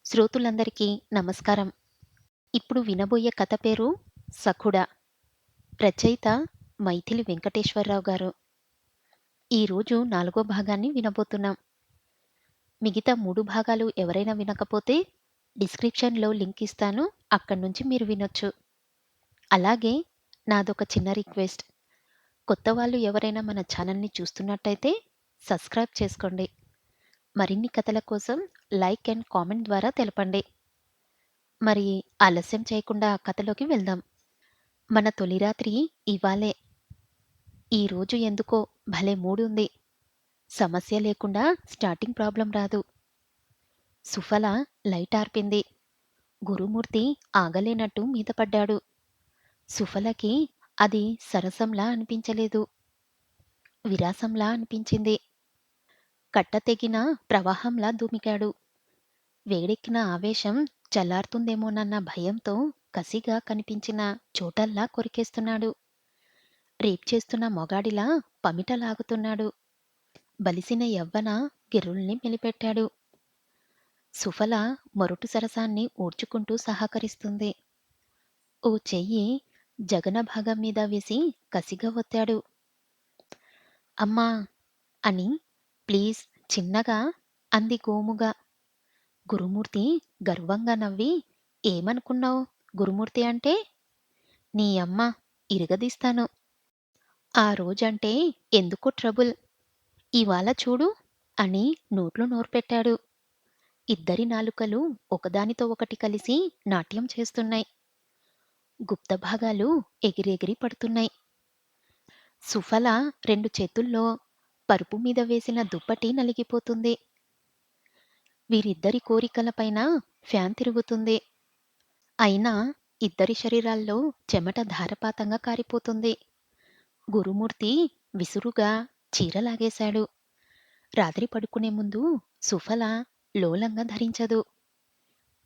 శ్రోతలందరికీ నమస్కారం. ఇప్పుడు వినబోయే కథ పేరు 'సఖుడ'. రచయిత మైథిలి వెంకటేశ్వరరావు గారు. ఈరోజు నాలుగో భాగాన్ని వినబోతున్నాం. మిగతా 3 భాగాలు ఎవరైనా వినకపోతే డిస్క్రిప్షన్‌లో లింక్ ఇస్తాను. అక్కడి నుంచి మీరు వినొచ్చు. అలాగే నాదొక చిన్న రిక్వెస్ట్. కొత్త వాళ్ళు ఎవరైనా మన ఛానల్‌ని చూస్తున్నట్టయితే సబ్స్క్రైబ్ చేసుకోండి. మరిన్ని కథల కోసం లైక్ అండ్ కామెంట్ ద్వారా తెలపండి. మరి ఆలస్యం చేయకుండా కథలోకి వెళ్దాం. మన తొలి రాత్రి ఇవాళే. ఈరోజు ఎందుకో భలే మూడుంది. సమస్య లేకుండా స్టార్టింగ్ ప్రాబ్లం రాదు. సుఫల లైట్ ఆర్పింది. గురుమూర్తి ఆగలేనట్టు మీద పడ్డాడు. సుఫలకి అది సరసంలా అనిపించలేదు. విరాసంలా అనిపించింది. కట్టతెగిన ప్రవాహంలా దుమికాడు. వేడెక్కిన ఆవేశం చల్లారుతుందేమోనన్న భయంతో కసిగా కనిపించిన చోటల్లా కొరికేస్తున్నాడు. రేప్ చేస్తున్న మొగాడిలా పమిటలాగుతున్నాడు. బలిసిన యవ్వన గిర్రుల్ని మెలిపెట్టాడు. సుఫల మొరటు సరసాన్ని ఓర్చుకుంటూ సహకరిస్తుంది. ఓ చెయ్యి జగన భాగం మీద వేసి కసిగా ఒత్తాడు. అమ్మా అని ప్లీజ్ చిన్నగా అంది గోముగా. గురుమూర్తి గర్వంగా నవ్వి ఏమనుకున్నావు గురుమూర్తి అంటే? నీ అమ్మ ఇరగదీస్తాను. ఆ రోజంటే ఎందుకో ట్రబుల్. ఇవాళ చూడు అని నోట్లో నోరు పెట్టాడు. ఇద్దరి నాలుకలు ఒకదానితో ఒకటి కలిసి నాట్యం చేస్తున్నాయి. గుప్త భాగాలు ఎగిరెగిరి పడుతున్నాయి. సుఫల 2 చేతుల్లో పరుపు మీద వేసిన దుప్పటి నలిగిపోతుంది. వీరిద్దరి కోరికలపైన ఫ్యాన్ తిరుగుతుంది. అయినా ఇద్దరి శరీరాల్లో చెమట ధారపాతంగా కారిపోతుంది. గురుమూర్తి విసురుగా చీర లాగేశాడు. రాత్రి పడుకునే ముందు సుఫల లోలంగా ధరించదు.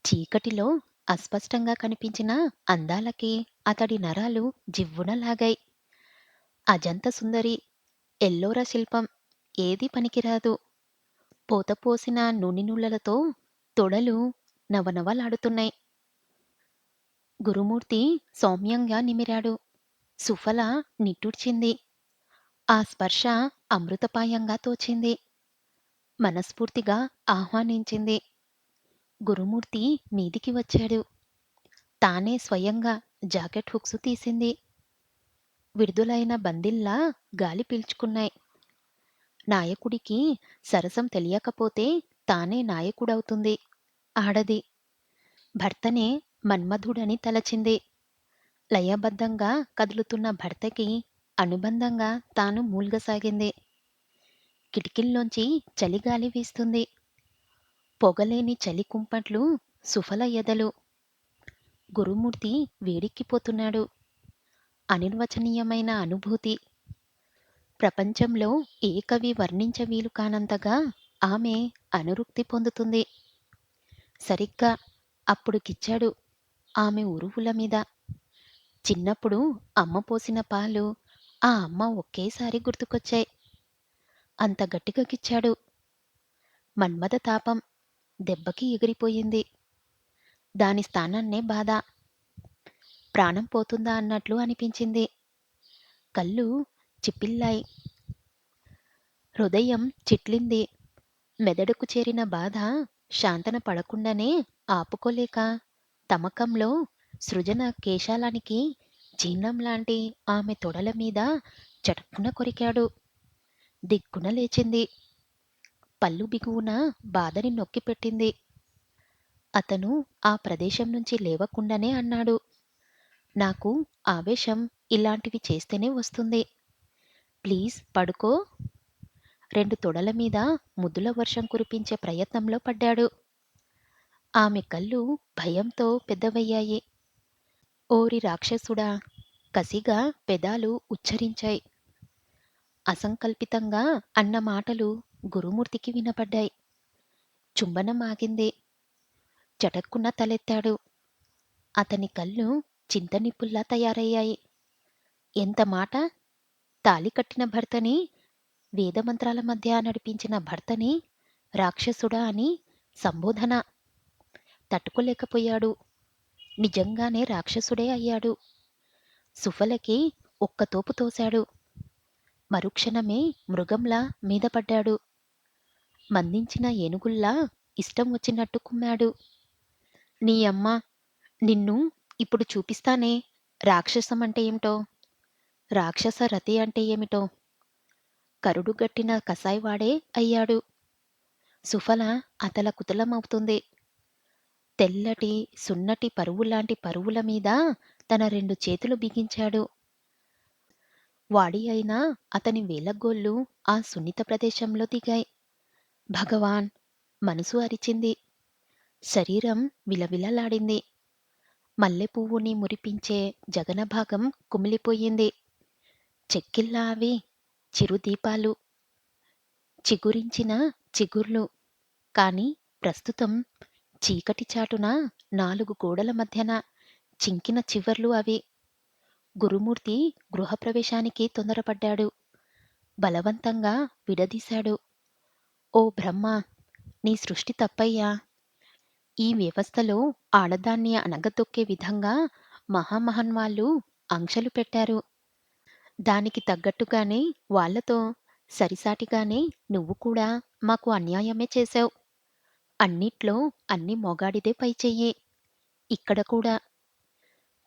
చీకటిలో అస్పష్టంగా కనిపించిన అందాలకి అతడి నరాలు జివ్వున లాగాయి. అజంత సుందరి, ఎల్లోర శిల్పం ఏదీ పనికిరాదు. పోతపోసిన నూనె నుళ్ళలతో తొడలు నవనవలాడుతున్నాయి. గురుమూర్తి సౌమ్యంగా నిమిరాడు. సుఫల నిట్టూర్చింది. ఆ స్పర్శ అమృతపాయంగా తోచింది. మనస్ఫూర్తిగా ఆహ్వానించింది. గురుమూర్తి మీదికి వచ్చాడు. తానే స్వయంగా జాకెట్ హుక్స్ తీసింది. విడుదలైన బందిల్లా గాలి పీల్చుకున్నాయి. నాయకుడికి సరసం తెలియకపోతే తానే నాయకుడవుతుంది ఆడది. భర్తనే మన్మధుడని తలచింది. లయబద్ధంగా కదులుతున్న భర్తకి అనుబంధంగా తాను మూల్గసాగింది. కిటికీల్లోంచి చలిగాలి వీస్తుంది. పొగలేని చలి కుంపట్లు సుఫల ఎదలు. గురుమూర్తి వేడెక్కిపోతున్నాడు. అనిర్వచనీయమైన అనుభూతి. ప్రపంచంలో ఏ కవి వర్ణించ వీలు కానంతగా ఆమె అనురక్తి పొందుతుంది. సరిగ్గా అప్పుడు కిచ్చాడు ఆమె ఉరువుల మీద. చిన్నప్పుడు అమ్మ పోసిన పాలు ఆ అమ్మ ఒకేసారి గుర్తుకొచ్చాయి. అంత గట్టిగా కిచ్చాడు. మన్మథ తాపం దెబ్బకి ఎగిరిపోయింది. దాని స్థానాన్నే బాధ. ప్రాణం పోతుందా అన్నట్లు అనిపించింది. కళ్ళు చిప్పిల్లాయి. హృదయం చిట్లింది. మెదడుకు చేరిన బాధ శాంతన పడకుండానే ఆపుకోలేక తమకంలో సృజన కేశాలానికి జీర్ణంలాంటి ఆమె తొడల మీద చటుక్కున కొరికాడు. దిగ్గున లేచింది. పళ్ళు బిగువున బాధని నొక్కిపెట్టింది. అతను ఆ ప్రదేశం నుంచి లేవకుండానే అన్నాడు. నాకు ఆవేశం ఇలాంటివి చేస్తేనే వస్తుంది. ప్లీజ్ పడుకో. 2 తొడల మీద ముద్దుల వర్షం కురిపించే ప్రయత్నంలో పడ్డాడు. ఆమె కళ్ళు భయంతో పెద్దవయ్యాయి. ఓరి రాక్షసుడా! కసిగా పెదాలు ఉచ్చరించాయి. అసంకల్పితంగా అన్న మాటలు గురుమూర్తికి వినపడ్డాయి. చుంబనం ఆగింది. చటక్కున తలెత్తాడు. అతని కళ్ళు చింతనిప్పుల్లా తయారయ్యాయి. ఎంత మాట! తాళి కట్టిన భర్తని, వేదమంత్రాల మధ్య నడిపించిన భర్తని రాక్షసుడా అని సంబోధన. తట్టుకోలేకపోయాడు. నిజంగానే రాక్షసుడే అయ్యాడు. సుఫలకి ఒక్క తోపు తోశాడు. మరుక్షణమే మృగంలా మీద పడ్డాడు. మందించిన ఏనుగుల్లా ఇష్టం వచ్చినట్టు కుమ్మాడు. నీ అమ్మ, నిన్ను ఇప్పుడు చూపిస్తానే రాక్షసమంటే ఏమిటో, రాక్షస రతి అంటే ఏమిటో. కరుడుగట్టిన కసాయివాడే అయ్యాడు. సుఫల అతలకుతలమవుతుంది. తెల్లటి సున్నటి పరువులాంటి పరువుల మీద తన 2 చేతులు బిగించాడు. వాడి అయిన అతని వేలగోళ్ళు ఆ సున్నిత ప్రదేశంలో దిగాయి. భగవాన్! మనసు అరిచింది. శరీరం విలవిలలాడింది. మల్లెపువ్వుని మురిపించే జగనభాగం కుమిలిపోయింది. చెక్కిళ్ళా అవి, చిరుదీపాలు, చిగురించిన చిగుర్లు. కాని ప్రస్తుతం చీకటి చాటున 4 గోడల మధ్యన చింకిన చివర్లు అవి. గురుమూర్తి గృహప్రవేశానికి తొందరపడ్డాడు. బలవంతంగా విడదీశాడు. ఓ బ్రహ్మ! నీ సృష్టి తప్పయ్యా! ఈ వ్యవస్థలో ఆడదాన్ని అణగదొక్కే విధంగా మహామహన్వాళ్ళు ఆంక్షలు పెట్టారు. దానికి తగ్గట్టుగానే వాళ్ళతో సరిసాటిగానే నువ్వు కూడా మాకు అన్యాయమే చేశావు. అన్నిట్లో అన్ని మొగాడిదే పైచెయ్యి. ఇక్కడ కూడా.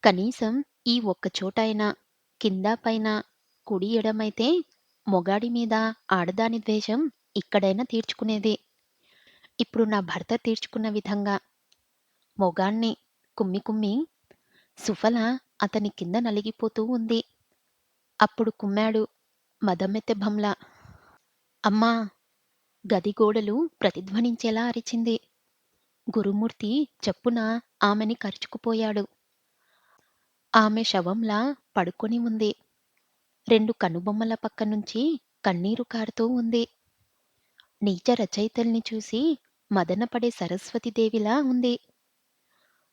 కనీసం ఈ ఒక్క చోటైనా కిందా పైనా కుడి ఎడమైతే మొగాడి మీద ఆడదాని ద్వేషం ఇక్కడైనా తీర్చుకునేది. ఇప్పుడు నా భర్త తీర్చుకున్న విధంగా. మొగాణ్ణి కుమ్మి కుమ్మి సుఫల అతని కింద నలిగిపోతూ ఉంది. అప్పుడు కుమ్మాడు మదమెత్తెభంలా. అమ్మా! గది గోడలు ప్రతిధ్వనించేలా అరిచింది. గురుమూర్తి చప్పున ఆమెని కరుచుకుపోయాడు. ఆమె శవంలా పడుకొని ఉంది. 2 కనుబొమ్మల పక్కనుంచి కన్నీరు కారుతూ ఉంది. నీచ రచయితల్ని చూసి మదనపడే సరస్వతీదేవిలా ఉంది.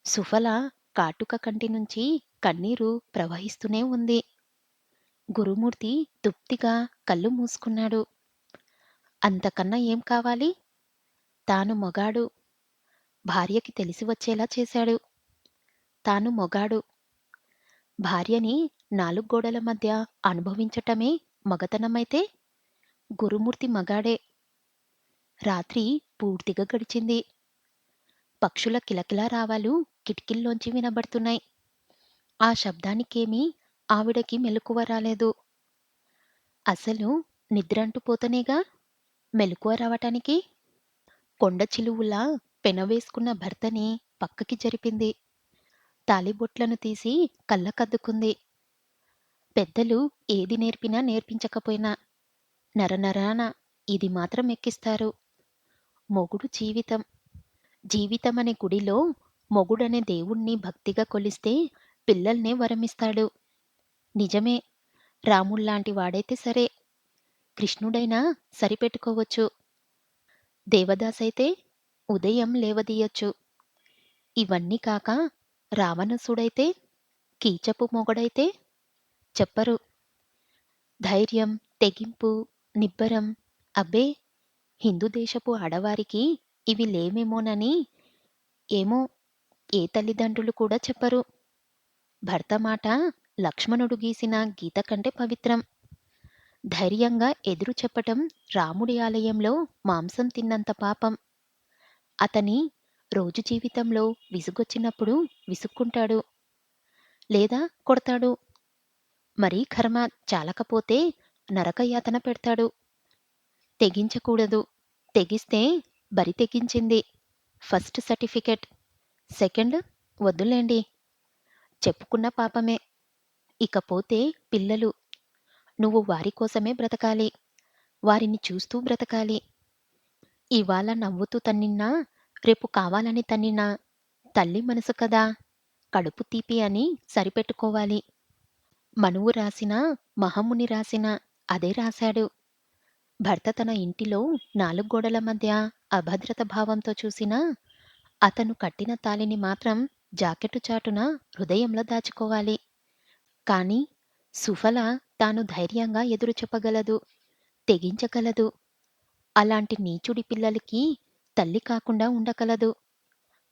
సుఫల కాటుక కంటి నుంచి కన్నీరు ప్రవహిస్తూనే ఉంది. గురుమూర్తి తృప్తిగా కళ్ళు మూసుకున్నాడు. అంతకన్నా ఏం కావాలి? తాను మొగాడు. భార్యకి తెలిసి వచ్చేలా చేశాడు. తాను మొగాడు. భార్యని 4 గోడల మధ్య అనుభవించటమే మగతనమైతే గురుమూర్తి మగాడే. రాత్రి పూర్తిగా గడిచింది. పక్షుల కిలకిలా రావాలు కిటికీల్లోంచి వినబడుతున్నాయి. ఆ శబ్దానికేమీ ఆవిడకి మెలకువ రాలేదు. అసలు నిద్రంటుపోతేనేగా మెలకువ రావటానికి. కొండ చిలువులా పెనవేసుకున్న భర్తని పక్కకి జరిపింది. తాళిబొట్లను తీసి కళ్ళకద్దుకుంది. పెద్దలు ఏది నేర్పినా నేర్పించకపోయినా నరనరాన ఇది మాత్రం ఎక్కిస్తారు. మొగుడు జీవితం. జీవితమనే గుడిలో మొగుడనే దేవుణ్ణి భక్తిగా కొలిస్తే పిల్లల్నే వరమిస్తాడు. నిజమే. రాముళ్లాంటి వాడైతే సరే. కృష్ణుడైనా సరిపెట్టుకోవచ్చు. దేవదాసైతే ఉదయం లేవదీయొచ్చు. ఇవన్నీ కాక రావణాసుడైతే, కీచపు మొగుడైతే చెప్పరు. ధైర్యం, తెగింపు, నిబ్బరం. అబ్బే! హిందూ దేశపు ఆడవారికి ఇవి లేవేమోనని ఏమో ఏ తల్లిదండ్రులు కూడా చెప్పరు. భర్త మాట లక్ష్మణుడు గీసిన గీత కంటే పవిత్రం. ధైర్యంగా ఎదురు చెప్పటం రాముడి ఆలయంలో మాంసం తిన్నంత పాపం. అతని రోజు జీవితంలో విసుగొచ్చినప్పుడు విసుక్కుంటాడు. లేదా కొడతాడు. మరీ కర్మ చాలకపోతే నరకయాతన పెడతాడు. తెగించకూడదు. తెగిస్తే బరి తెగించింది. First certificate. సెకండ్ వద్దులేండి. చెప్పుకున్న పాపమే. ఇకపోతే పిల్లలు. నువ్వు వారి కోసమే బ్రతకాలి. వారిని చూస్తూ బ్రతకాలి. ఇవాళ నవ్వుతూ తన్నినా, రేపు కావాలని తన్నినా తల్లి మనసు కదా, కడుపు తీపి అని సరిపెట్టుకోవాలి. మనువు రాసినా, మహాముని రాసినా అదే రాశాడు. భర్త తన ఇంటిలో 4 గోడల మధ్య అభద్రత భావంతో చూసినా, అతను కట్టిన తాళిని మాత్రం జాకెట్టు చాటున హృదయంలో దాచుకోవాలి. కాని సుఫల తాను ధైర్యంగా ఎదురు చెప్పగలదు. తెగించగలదు. అలాంటి నీచుడి పిల్లలకి తల్లి కాకుండా ఉండగలదు.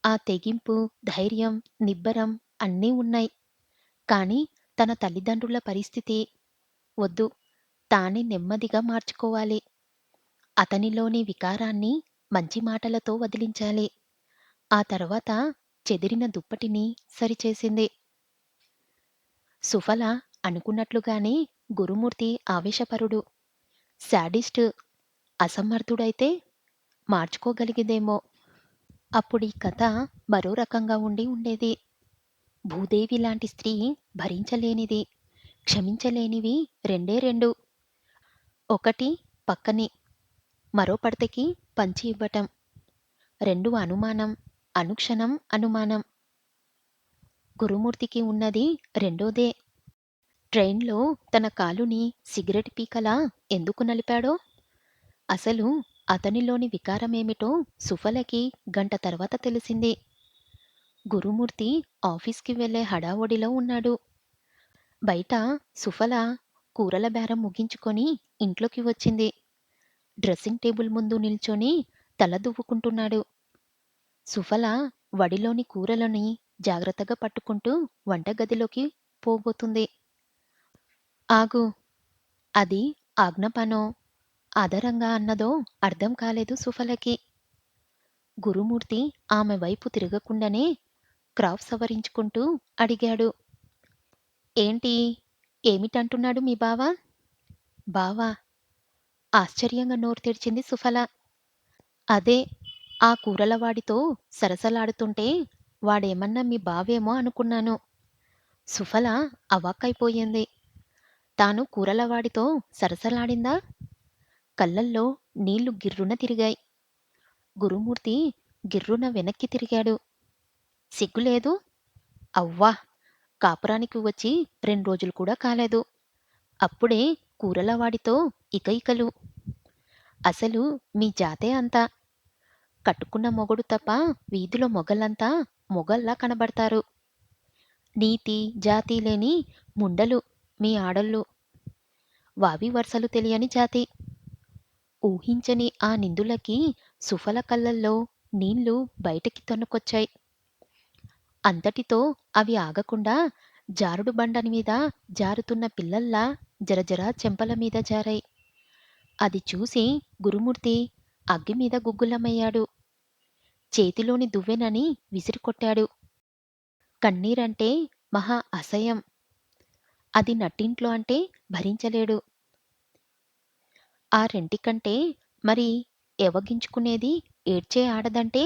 ఆ తెగింపు, ధైర్యం, నిబ్బరం అన్నీ ఉన్నాయి. కానీ తన తల్లిదండ్రుల పరిస్థితి వద్దు. తానే నెమ్మదిగా మార్చుకోవాలి. అతనిలోని వికారాన్ని మంచి మాటలతో వదిలించాలి. ఆ తర్వాత చెదిరిన దుప్పటిని సరిచేసింది. సుఫల అనుకున్నట్లుగానే గురుమూర్తి ఆవేశపరుడు, శాడిస్టు, అసమర్థుడైతే మార్చుకోగలిగేదేమో. అప్పుడీ కథ మరో రకంగా ఉండి ఉండేది. భూదేవి లాంటి స్త్రీ భరించలేనిది, క్షమించలేనివి రెండే రెండు. ఒకటి పక్కని, మరో పడతకి పంచి ఇవ్వటం. రెండు అనుమానం, అనుక్షణం అనుమానం. గురుమూర్తికి ఉన్నది రెండోదే. ట్రైన్‌లో తన కాలుని సిగరెట్ పీకలా ఎందుకు నలిపాడో, అసలు అతనిలోని వికారమేమిటో సుఫలకి గంట తర్వాత తెలిసింది. గురుమూర్తి ఆఫీస్‌కి వెళ్ళే హడావుడిలో ఉన్నాడు. బయట సుఫల కూరల బేరం ముగించుకొని ఇంట్లోకి వచ్చింది. డ్రెస్సింగ్ టేబుల్ ముందు నిల్చొని తల దువ్వుకుంటున్నాడు. సుఫల వడిలోని కూరలని జాగ్రత్తగా పట్టుకుంటూ వంటగదిలోకి పోబోతుంది. ఆగు! అది ఆజ్ఞపనో, ఆదరంగా అన్నదో అర్థం కాలేదు సుఫలకి. గురుమూర్తి ఆమె వైపు తిరగకుండానే క్రాఫ్ సవరించుకుంటూ అడిగాడు. ఏంటి? ఏమిటంటున్నాడు మీ బావ? బావా? ఆశ్చర్యంగా నోరు తెరిచింది సుఫల. అదే, ఆ కూరలవాడితో సరసలాడుతుంటే వాడేమన్నా మీ బావేమో అనుకున్నాను. సుఫల అవాక్కయిపోయింది. తాను కూరలవాడితో సరసలాడిందా? కళ్ళల్లో నీళ్లు గిర్రున తిరిగాయి. గురుమూర్తి గిర్రున వెనక్కి తిరిగాడు. సిగ్గులేదు? అవ్వా! కాపురానికి వచ్చి 2 రోజులు కూడా కాలేదు. అప్పుడే కూరలవాడితో ఇకయికలు. అసలు మీ జాతే అంతా. కట్టుకున్న మొగుడు తప్ప వీధిలో మొగలంతా మొగల్లా కనబడతారు. నీతి, జాతి లేని ముండలు మీ ఆడోళ్ళు. వావి వరుసలు తెలియని జాతి. ఊహించని ఆ నిందులకి సుఫల కళ్ళల్లో నీళ్లు బయటికి తన్నుకొచ్చాయి. అంతటితో అవి ఆగకుండా జారుడు బండ మీద జారుతున్న పిల్లల్లా జరజరా చెంపల మీద జారాయి. అది చూసి గురుమూర్తి అగ్గిమీద గుగ్గులమయ్యాడు. చేతిలోని దువ్వెనని విసిరికొట్టాడు. కన్నీరంటే మహా అసహ్యం. అది నట్టింట్లో అంటే భరించలేడు. ఆ రెంటికంటే మరి ఎవగించుకునేది ఏడ్చే ఆడదంటే?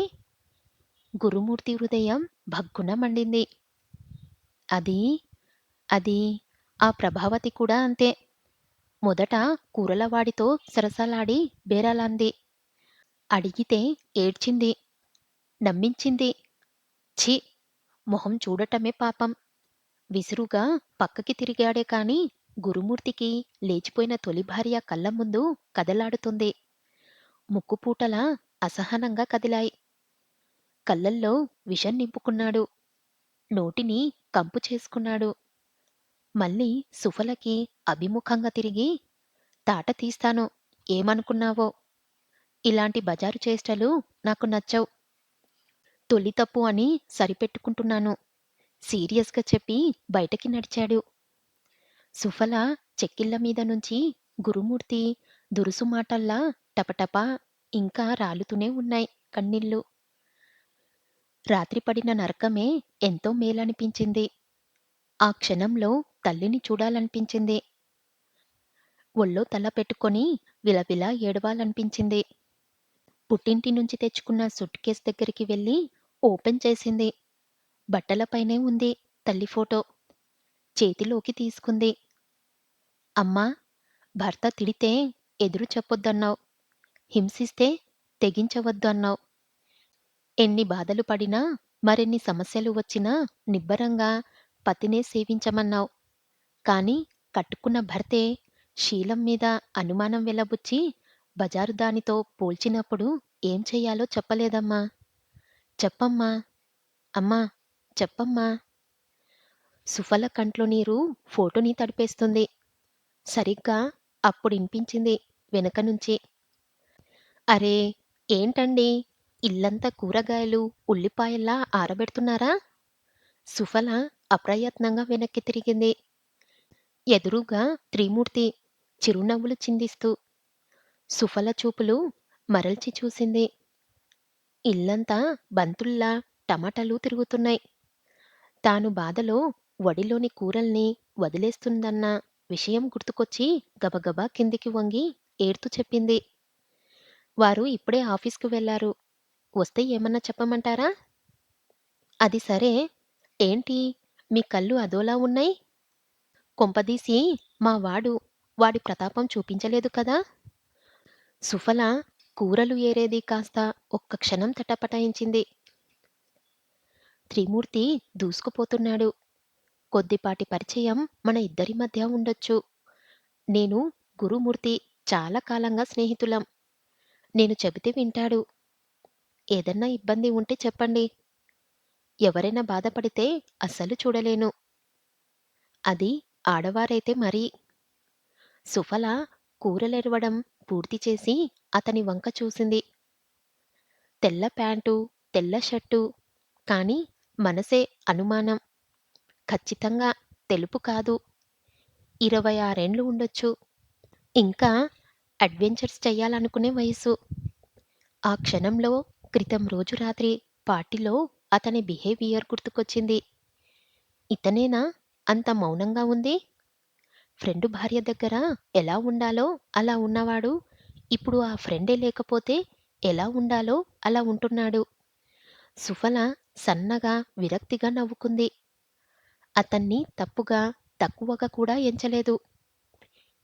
గురుమూర్తి హృదయం భగ్గున మండింది. అది అది ఆ ప్రభావతి కూడా అంతే. మొదట కూరలవాడితో సరసాలాడి బేరాలంది. అడిగితే ఏడ్చింది. నమ్మించింది. ఛీ! మొహం చూడటమే పాపం. విసురుగా పక్కకి తిరిగాడే కాని గురుమూర్తికి లేచిపోయిన తొలి భార్య కళ్ళ ముందు కదలాడుతుంది. ముక్కుపూటలా అసహనంగా కదిలాయి. కళ్ళల్లో విషం నింపుకున్నాడు. నోటిని కంపు చేసుకున్నాడు. మళ్ళీ సుఫలకి అభిముఖంగా తిరిగి, తాట తీస్తాను ఏమనుకున్నావో. ఇలాంటి బజారు చేష్టలు నాకు నచ్చవు. తొలి తప్పు అని సరిపెట్టుకుంటున్నాను. సీరియస్‌గా చెప్పి బయటకి నడిచాడు. సుఫల చెక్కిళ్ళ మీద నుంచి గురుమూర్తి దురుసు మాటల్లా టపటపా ఇంకా రాలుతూనే ఉన్నాయి కన్నీళ్ళు. రాత్రి పడిన నరకమే ఎంతో మేలనిపించింది. ఆ క్షణంలో తల్లిని చూడాలనిపించింది. ఒళ్ళో తల పెట్టుకొని విలవిలా ఏడవాలనిపించింది. పుట్టింటి నుంచి తెచ్చుకున్న సూట్‌కేస్ దగ్గరికి వెళ్ళి ఓపెన్ చేసింది. బట్టలపైనే ఉంది తల్లి ఫోటో. చేతిలోకి తీసుకుంది. అమ్మా! భర్త తిడితే ఎదురు చెప్పొద్దన్నావు. హింసిస్తే తెగించవద్దు అన్నావు. ఎన్ని బాధలు పడినా, మరెన్ని సమస్యలు వచ్చినా నిబ్బరంగా పతినే సేవించమన్నావు. కాని కట్టుకున్న భర్తే శీలం మీద అనుమానం వెల్లబుచ్చి బజారు దానితో పోల్చినప్పుడు ఏం చెయ్యాలో చెప్పలేదమ్మా. చెప్పమ్మా! అమ్మా! చెప్పమ్మా! సుఫల కంట్లో నీరు ఫోటోని తడిపేస్తుంది. సరిగ్గా అప్పుడినిపించింది వెనక నుంచి. అరే! ఏంటండీ? ఇల్లంతా కూరగాయలు, ఉల్లిపాయల్లా ఆరబెడుతున్నారా? సుఫల అప్రయత్నంగా వెనక్కి తిరిగింది. ఎదురుగా త్రిమూర్తి చిరునవ్వులు చిందిస్తూ సుఫల చూపులు మరల్చి చూసింది. ఇల్లంతా బంతుల్లా టమాటాలు తిరుగుతున్నాయి. తాను బాధలో వడిలోని కూరల్ని వదిలేస్తుందన్న విషయం గుర్తుకొచ్చి గబగబా కిందికి వంగి ఏడ్తూ చెప్పింది. వారు ఇప్పుడే ఆఫీస్‌కి వెళ్లారు. వస్తే ఏమన్నా చెప్పమంటారా? అది సరే. ఏంటి మీ కళ్ళు అదోలా ఉన్నాయి? కొంపదీసి మా వాడి ప్రతాపం చూపించలేదు కదా? సుఫల కూరలు ఏరేది కాస్త ఒక్క క్షణం తటపటాయించింది. త్రిమూర్తి దూసుకుపోతున్నాడు. కొద్దిపాటి పరిచయం మన ఇద్దరి మధ్య ఉండొచ్చు. నేను, గురుమూర్తి చాలా కాలంగా స్నేహితులం. నేను చెబితే వింటాడు. ఏదన్నా ఇబ్బంది ఉంటే చెప్పండి. ఎవరైనా బాధపడితే అస్సలు చూడలేను. అది ఆడవారైతే మరీ. సుఫల కూరలెరవడం పూర్తి చేసి అతని వంక చూసింది. తెల్ల ప్యాంటు, తెల్ల షర్టు. కాని మనసే అనుమానం. ఖచ్చితంగా తెలుపు కాదు. 26 ఏండ్లు ఉండొచ్చు. ఇంకా అడ్వెంచర్స్ చెయ్యాలనుకునే వయసు. ఆ క్షణంలో క్రితం రోజు రాత్రి పార్టీలో అతని బిహేవియర్ గుర్తుకొచ్చింది. ఇతనేనా అంత మౌనంగా ఉంది? ఫ్రెండు భార్య దగ్గర ఎలా ఉండాలో అలా ఉన్నవాడు ఇప్పుడు ఆ ఫ్రెండే లేకపోతే ఎలా ఉండాలో అలా ఉంటున్నాడు. సుఫల సన్నగా విరక్తిగా నవ్వుకుంది. అతన్ని తప్పుగా, తక్కువగా కూడా ఎంచలేదు.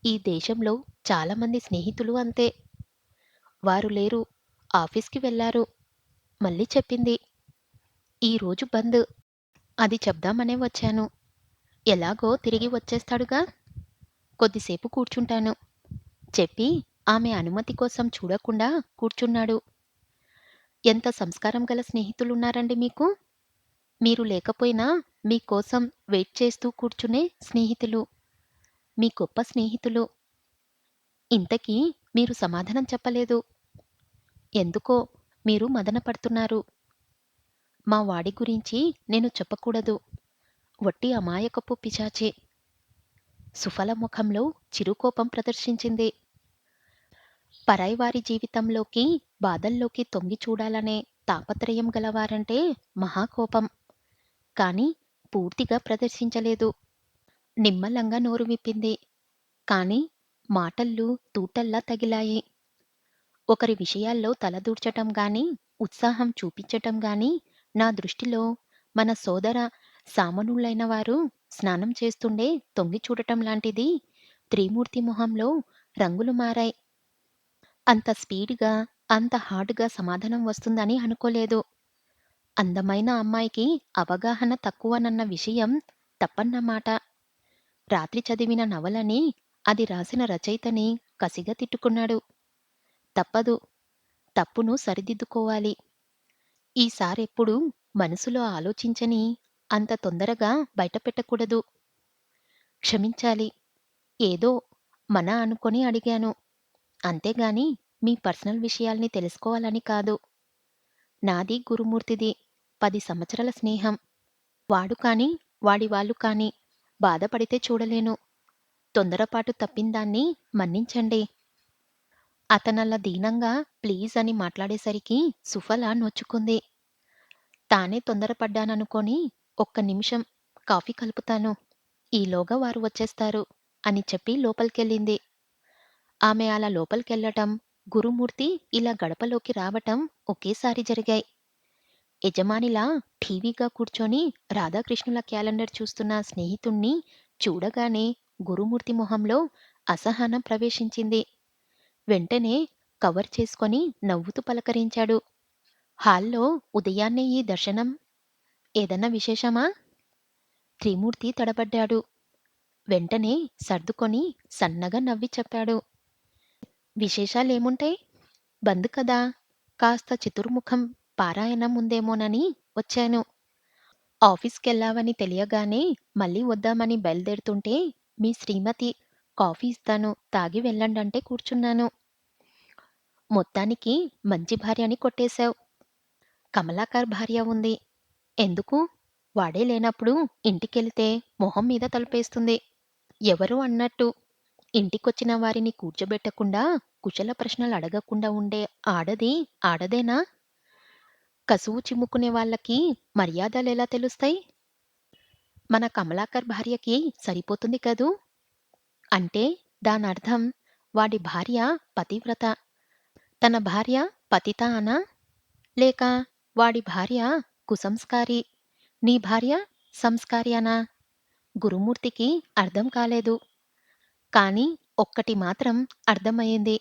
ఈ దేశంలో చాలామంది స్నేహితులు అంతే. వారు లేరు. ఆఫీస్‌కి వెళ్లారు. మళ్ళీ చెప్పింది. ఈరోజు బంద్. అది చెప్దామనే వచ్చాను. ఎలాగో తిరిగి వచ్చేస్తాడుగా. కొద్దిసేపు కూర్చుంటాను. చెప్పి ఆమె అనుమతి కోసం చూడకుండా కూర్చున్నాడు. ఎంత సంస్కారం గల స్నేహితులున్నారండి మీకు? మీరు లేకపోయినా మీకోసం వెయిట్ చేస్తూ కూర్చునే స్నేహితులు. మీ గొప్ప స్నేహితులు. ఇంతకీ మీరు సమాధానం చెప్పలేదు. ఎందుకో మీరు మదనపడుతున్నారు. మా వాడి గురించి నేను చెప్పకూడదు. వట్టి అమాయకపు పిశాచి. సుఫల ముఖంలో చిరుకోపం ప్రదర్శించింది. పరాయివారి జీవితంలోకి, బాధల్లోకి తొంగి చూడాలనే తాపత్రయం గలవారంటే మహాకోపం. కాని పూర్తిగా ప్రదర్శించలేదు. నిమ్మలంగా నోరు విప్పింది. కాని మాటలు తూటల్లా తగిలాయి. ఒకరి విషయాల్లో తలదూర్చటం గాని, ఉత్సాహం చూపించటం గాని నా దృష్టిలో మన సోదర సామాన్యులైన వారు స్నానం చేస్తుండే తొంగి చూడటం లాంటిది. త్రిమూర్తి మొహంలో రంగులు మారాయి. అంత స్పీడ్‌గా, అంత హార్డ్‌గా సమాధానం వస్తుందని అనుకోలేదు. అందమైన అమ్మాయికి అవగాహన తక్కువనన్న విషయం తప్పన్నమాట. రాత్రి చదివిన నవలని, అది రాసిన రచయితని కసిగా తిట్టుకున్నాడు. తప్పదు. తప్పును సరిదిద్దుకోవాలి. ఈసారెప్పుడూ మనసులో ఆలోచించని అంత తొందరగా బయటపెట్టకూడదు. క్షమించాలి. ఏదో మన అనుకొని అడిగాను. అంతేగాని మీ పర్సనల్ విషయాల్ని తెలుసుకోవాలని కాదు. నాది గురుమూర్తిది 10 సంవత్సరాల స్నేహం. వాడు కాని, వాడి వాళ్ళు కాని బాధపడితే చూడలేను. తొందరపాటు తప్పిందాన్ని మన్నించండి. అతనలా దీనంగా ప్లీజ్ అని మాట్లాడేసరికి సుఫల నొచ్చుకుంది. తానే తొందరపడ్డాననుకొని ఒక్క నిమిషం కాఫీ కలుపుతాను. ఈలోగా వారు వచ్చేస్తారు అని చెప్పి లోపలికెళ్ళింది. ఆమె అలా లోపలికెళ్ళటం, గురుమూర్తి ఇలా గడపలోకి రావటం ఒకేసారి జరిగాయి. యజమానిలా ఠీవిగా కూర్చొని రాధాకృష్ణుల క్యాలెండర్ చూస్తున్న స్నేహితుణ్ణి చూడగానే గురుమూర్తి మొహంలో అసహనం ప్రవేశించింది. వెంటనే కవర్ చేసుకొని నవ్వుతూ పలకరించాడు. హాల్లో ఉదయాన్నే ఈ దర్శనం. ఏదన్నా విశేషమా? త్రిమూర్తి తడబడ్డాడు. వెంటనే సర్దుకొని సన్నగా నవ్వి చెప్పాడు. విశేషాలేముంటాయి? బంద్ కదా! కాస్త చతుర్ముఖం పారాయణం ఉందేమోనని వచ్చాను. ఆఫీస్‌కెళ్ళావని తెలియగానే మళ్ళీ వద్దామని బయలుదేరుతుంటే మీ శ్రీమతి కాఫీ ఇస్తాను తాగి వెళ్ళండంటే కూర్చున్నాను. మొత్తానికి మంచి భార్యని కొట్టేశావు. కమలాకర్ భార్య ఉంది. ఎందుకు? వాడే లేనప్పుడు ఇంటికెళితే మొహం మీద తలుపేస్తుంది. ఎవరో అన్నట్టు ఇంటికొచ్చిన వారిని కూర్చోబెట్టకుండా, కుశల ప్రశ్నలడగకుండా ఉండే ఆడది ఆడదేనా? కసువు చిమ్ముకునే వాళ్ళకి మర్యాదలెలా తెలుస్తాయి? మన కమలాకర్ భార్యకి సరిపోతుంది కదూ! అంటే దానర్థం వాడి భార్య పతివ్రత. తన భార్య పతిత అనా? లేక వాడి భార్య కుసంస్కారి, నీ భార్య సంస్కారి అనా? గురుమూర్తికి అర్థం కాలేదు. కానీ ఒక్కటి మాత్రం అర్థమయింది.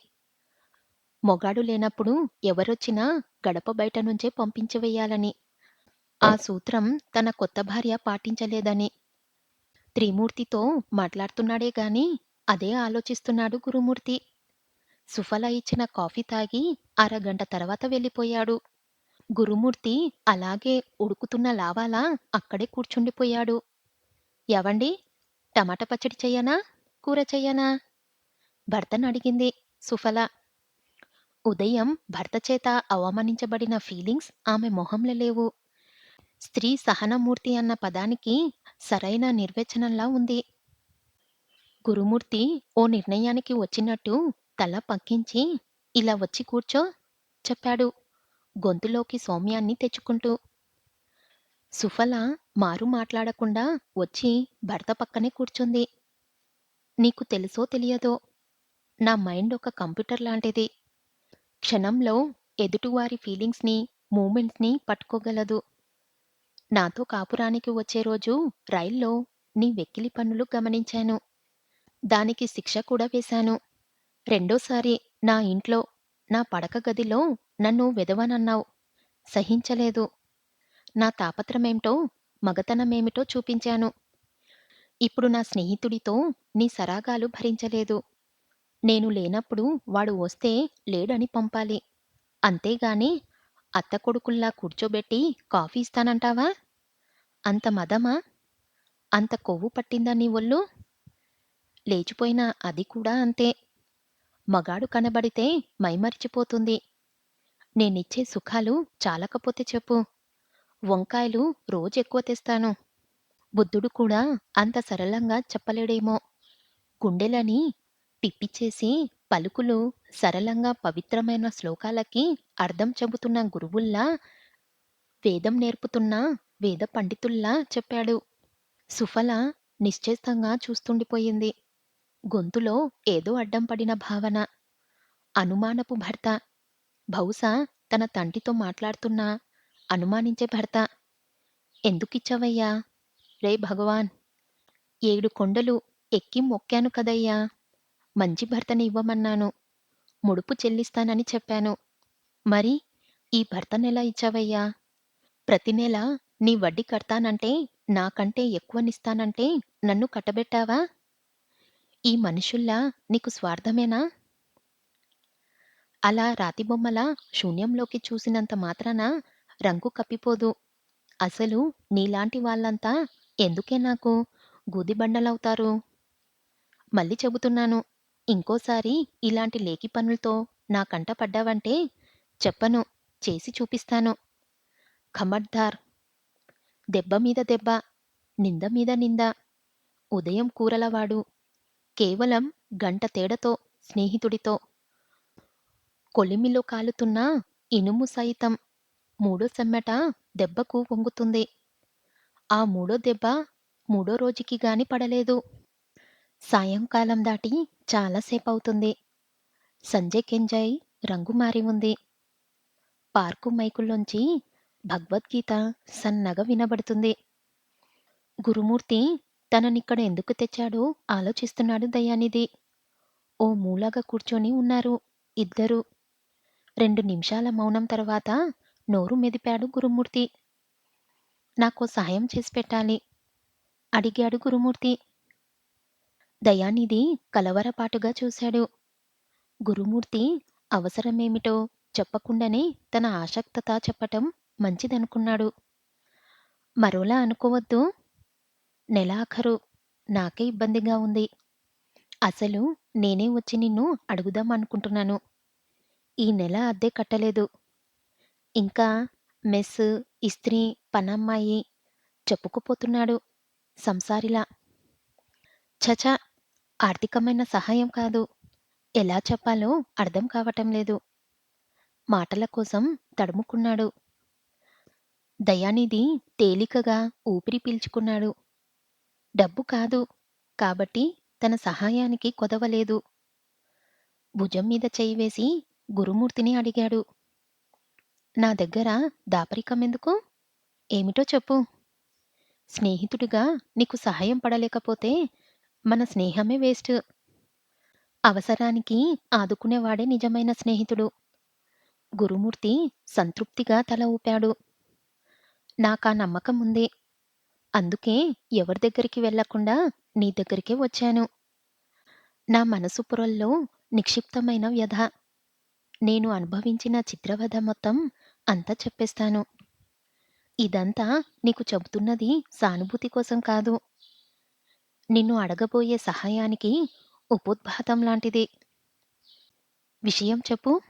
మొగాడు లేనప్పుడు ఎవరొచ్చినా గడప బయట నుంచే పంపించివెయ్యాలని. ఆ సూత్రం తన కొత్త భార్య పాటించలేదని. త్రిమూర్తితో మాట్లాడుతున్నాడే గాని అదే ఆలోచిస్తున్నాడు గురుమూర్తి. సుఫల ఇచ్చిన కాఫీ తాగి అరగంట తర్వాత వెళ్ళిపోయాడు. గురుమూర్తి అలాగే ఉడుకుతున్న లావాలా అక్కడే కూర్చుండిపోయాడు. ఏవండీ, టమాటా పచ్చడి చెయ్యనా? కూర చెయ్యనా? భర్తనడిగింది సుఫల. ఉదయం భర్త చేత అవమానించబడిన ఫీలింగ్స్ ఆమె మొహంలో లేవు. స్త్రీ సహనమూర్తి అన్న పదానికి సరైన నిర్వచనంలా ఉంది. గురుమూర్తి ఓ నిర్ణయానికి వచ్చినట్టు తల పంకించి, ఇలా వచ్చి కూర్చో చెప్పాడు గొంతులోకి సౌమ్యాన్ని తెచ్చుకుంటూ. సుఫల మారు మాట్లాడకుండా వచ్చి భర్త పక్కనే కూర్చుంది. నీకు తెలుసో తెలియదో, నా మైండ్ ఒక కంప్యూటర్ లాంటిది. క్షణంలో ఎదుటివారి ఫీలింగ్స్‌ని, మూమెంట్స్‌ని పట్టుకోగలదు. నాతో కాపురానికి వచ్చే రోజు రైల్లో నీ వెక్కిలి పనులు గమనించాను. దానికి శిక్ష కూడా వేశాను. రెండోసారి నా ఇంట్లో, నా పడక గదిలో నన్ను వెధవనన్నావు. సహించలేదు. నా తాపత్రమేంటో, మగతనమేమిటో చూపించాను. ఇప్పుడు నా స్నేహితుడితో నీ సరాగాలు భరించలేదు. నేను లేనప్పుడు వాడు వస్తే లేడని పంపాలి. అంతేగాని అత్తకొడుకుల్లా కూర్చోబెట్టి కాఫీ ఇస్తానంటావా? అంత మదమా? అంత కొవ్వు పట్టిందా నీ ఒళ్ళు? లేచిపోయిన అది కూడా అంతే. మగాడు కనబడితే మైమరిచిపోతుంది. నేనిచ్చే సుఖాలు చాలకపోతే చెప్పు. వంకాయలు రోజెక్కువ తెస్తాను. బుద్ధుడు కూడా అంత సరళంగా చెప్పలేడేమో. గుండెలని పిప్పిచేసి పలుకులు సరళంగా పవిత్రమైన శ్లోకాలకి అర్థం చెబుతున్న గురువుల్లా, వేదం నేర్పుతున్న వేద పండితుల్లా చెప్పాడు. సుఫల నిశ్చేష్టంగా చూస్తుండిపోయింది. గొంతులో ఏదో అడ్డం పడిన భావన. అనుమానపు భర్త. బహుశా తన తండ్రితో మాట్లాడుతున్నా అనుమానించే భర్త. ఎందుకిచ్చావయ్యా? రే భగవాన్! 7 కొండలు ఎక్కి మొక్కాను కదయ్యా! మంచి భర్తని ఇవ్వమన్నాను. ముడుపు చెల్లిస్తానని చెప్పాను. మరి ఈ భర్తనెలా ఇచ్చావయ్యా? ప్రతి నెల నీ వడ్డీ కడతానంటే, నాకంటే ఎక్కువనిస్తానంటే నన్ను కట్టబెట్టావా? ఈ మనుషుల్లా నీకు స్వార్థమేనా? అలా రాతిబొమ్మలా శూన్యంలోకి చూసినంత మాత్రాన రంగు కప్పిపోదు. అసలు నీలాంటి వాళ్ళంతా ఎందుకే నాకు గూదిబండలవుతారు? మళ్ళీ చెబుతున్నాను. ఇంకోసారి ఇలాంటి లేకి పనులతో నా కంట పడ్డావంటే చెప్పను, చేసి చూపిస్తాను. ఖబర్దార్! దెబ్బ మీద దెబ్బ, నింద మీద నింద. ఉదయం కూరలవాడు. కేవలం గంట తేడాతో స్నేహితుడితో. కొలిమిలో కాలుతున్న ఇనుము సైతం మూడో సెమ్మట దెబ్బకు వంగుతుంది. ఆ మూడో దెబ్బ మూడో రోజుకి గాని పడలేదు. సాయంకాలం దాటి చాలా సేపవుతుంది. సంజెకెంజాయ్ రంగు మారి ఉంది. పార్కు మైకుల్లోంచి భగవద్గీత సన్నగా వినబడుతుంది. గురుమూర్తి తననిక్కడ ఎందుకు తెచ్చాడో ఆలోచిస్తున్నాడు దయానిధి. ఓ మూలగా కూర్చొని ఉన్నారు ఇద్దరూ. 2 నిమిషాల మౌనం తర్వాత నోరు మెదిపాడు గురుమూర్తి. నాకో సాయం చేసి పెట్టాలి అడిగాడు గురుమూర్తి. దయానిధి కలవరపాటుగా చూశాడు. గురుమూర్తి అవసరమేమిటో చెప్పకుండానే తన ఆసక్తత చెప్పటం మంచిదనుకున్నాడు. మరోలా అనుకోవద్దు. నెలాఖరు. నాకే ఇబ్బందిగా ఉంది. అసలు నేనే వచ్చి నిన్ను అడుగుదాం అనుకుంటున్నాను. ఈ నెల అద్దె కట్టలేదు. ఇంకా మెస్, ఇస్త్రీ, పనమ్మాయి చెప్పుకుపోతున్నాడు సంసారిలా. ఛ! ఆర్థికమైన సహాయం కాదు. ఎలా చెప్పాలో అర్థం కావటం లేదు. మాటల కోసం తడుముకున్నాడు. దయానిధి తేలికగా ఊపిరి పీల్చుకున్నాడు. డబ్బు కాదు. కాబట్టి తన సహాయానికి కొదవలేదు. భుజం మీద చెయ్యి వేసి గురుమూర్తిని అడిగాడు. నా దగ్గర దాపరికమెందుకు? ఏమిటో చెప్పు. స్నేహితుడిగా నీకు సహాయం పడలేకపోతే మన స్నేహమే వేస్ట్. అవసరానికి ఆదుకునేవాడే నిజమైన స్నేహితుడు. గురుమూర్తి సంతృప్తిగా తల ఊపాడు. నాకా నమ్మకముంది. అందుకే ఎవరి దగ్గరికి వెళ్ళకుండా నీ దగ్గరికే వచ్చాను. నా మనసు పొరల్లో నిక్షిప్తమైన వ్యధ. నేను అనుభవించిన చిత్రవధ మొత్తం అంతా చెప్పేస్తాను. ఇదంతా నీకు చెబుతున్నది సానుభూతి కోసం కాదు. నిన్ను అడగబోయే సహాయానికి ఉపోద్ఘాతం లాంటిది. విషయం చెప్పు.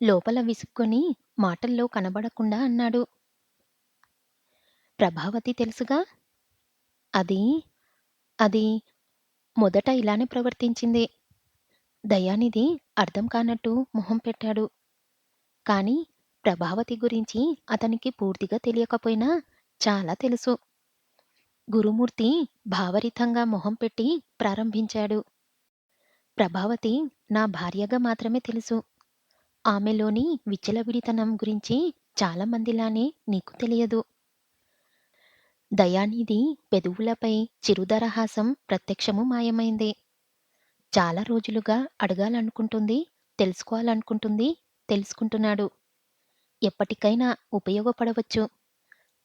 లోపల విసుక్కొని మాటల్లో కనబడకుండా అన్నాడు. ప్రభావతి తెలుసుగా. అది అది మొదట ఇలానే ప్రవర్తించింది. దయానిధి అర్థం కానట్టు మొహం పెట్టాడు. కాని ప్రభావతి గురించి అతనికి పూర్తిగా తెలియకపోయినా చాలా తెలుసు. గురుమూర్తి భావరితంగా మొహం పెట్టి ప్రారంభించాడు. ప్రభావతి నా భార్యగా మాత్రమే తెలుసు. ఆమెలోని విచ్చలవిడితనం గురించి చాలా మందిలానే నీకు తెలియదు. దయానిధి పెదవులపై చిరుదరహాసం ప్రత్యక్షము మాయమైంది. చాలా రోజులుగా అడగాలనుకుంటుంది, తెలుసుకోవాలనుకుంటుంది, తెలుసుకుంటున్నాడు. ఎప్పటికైనా ఉపయోగపడవచ్చు.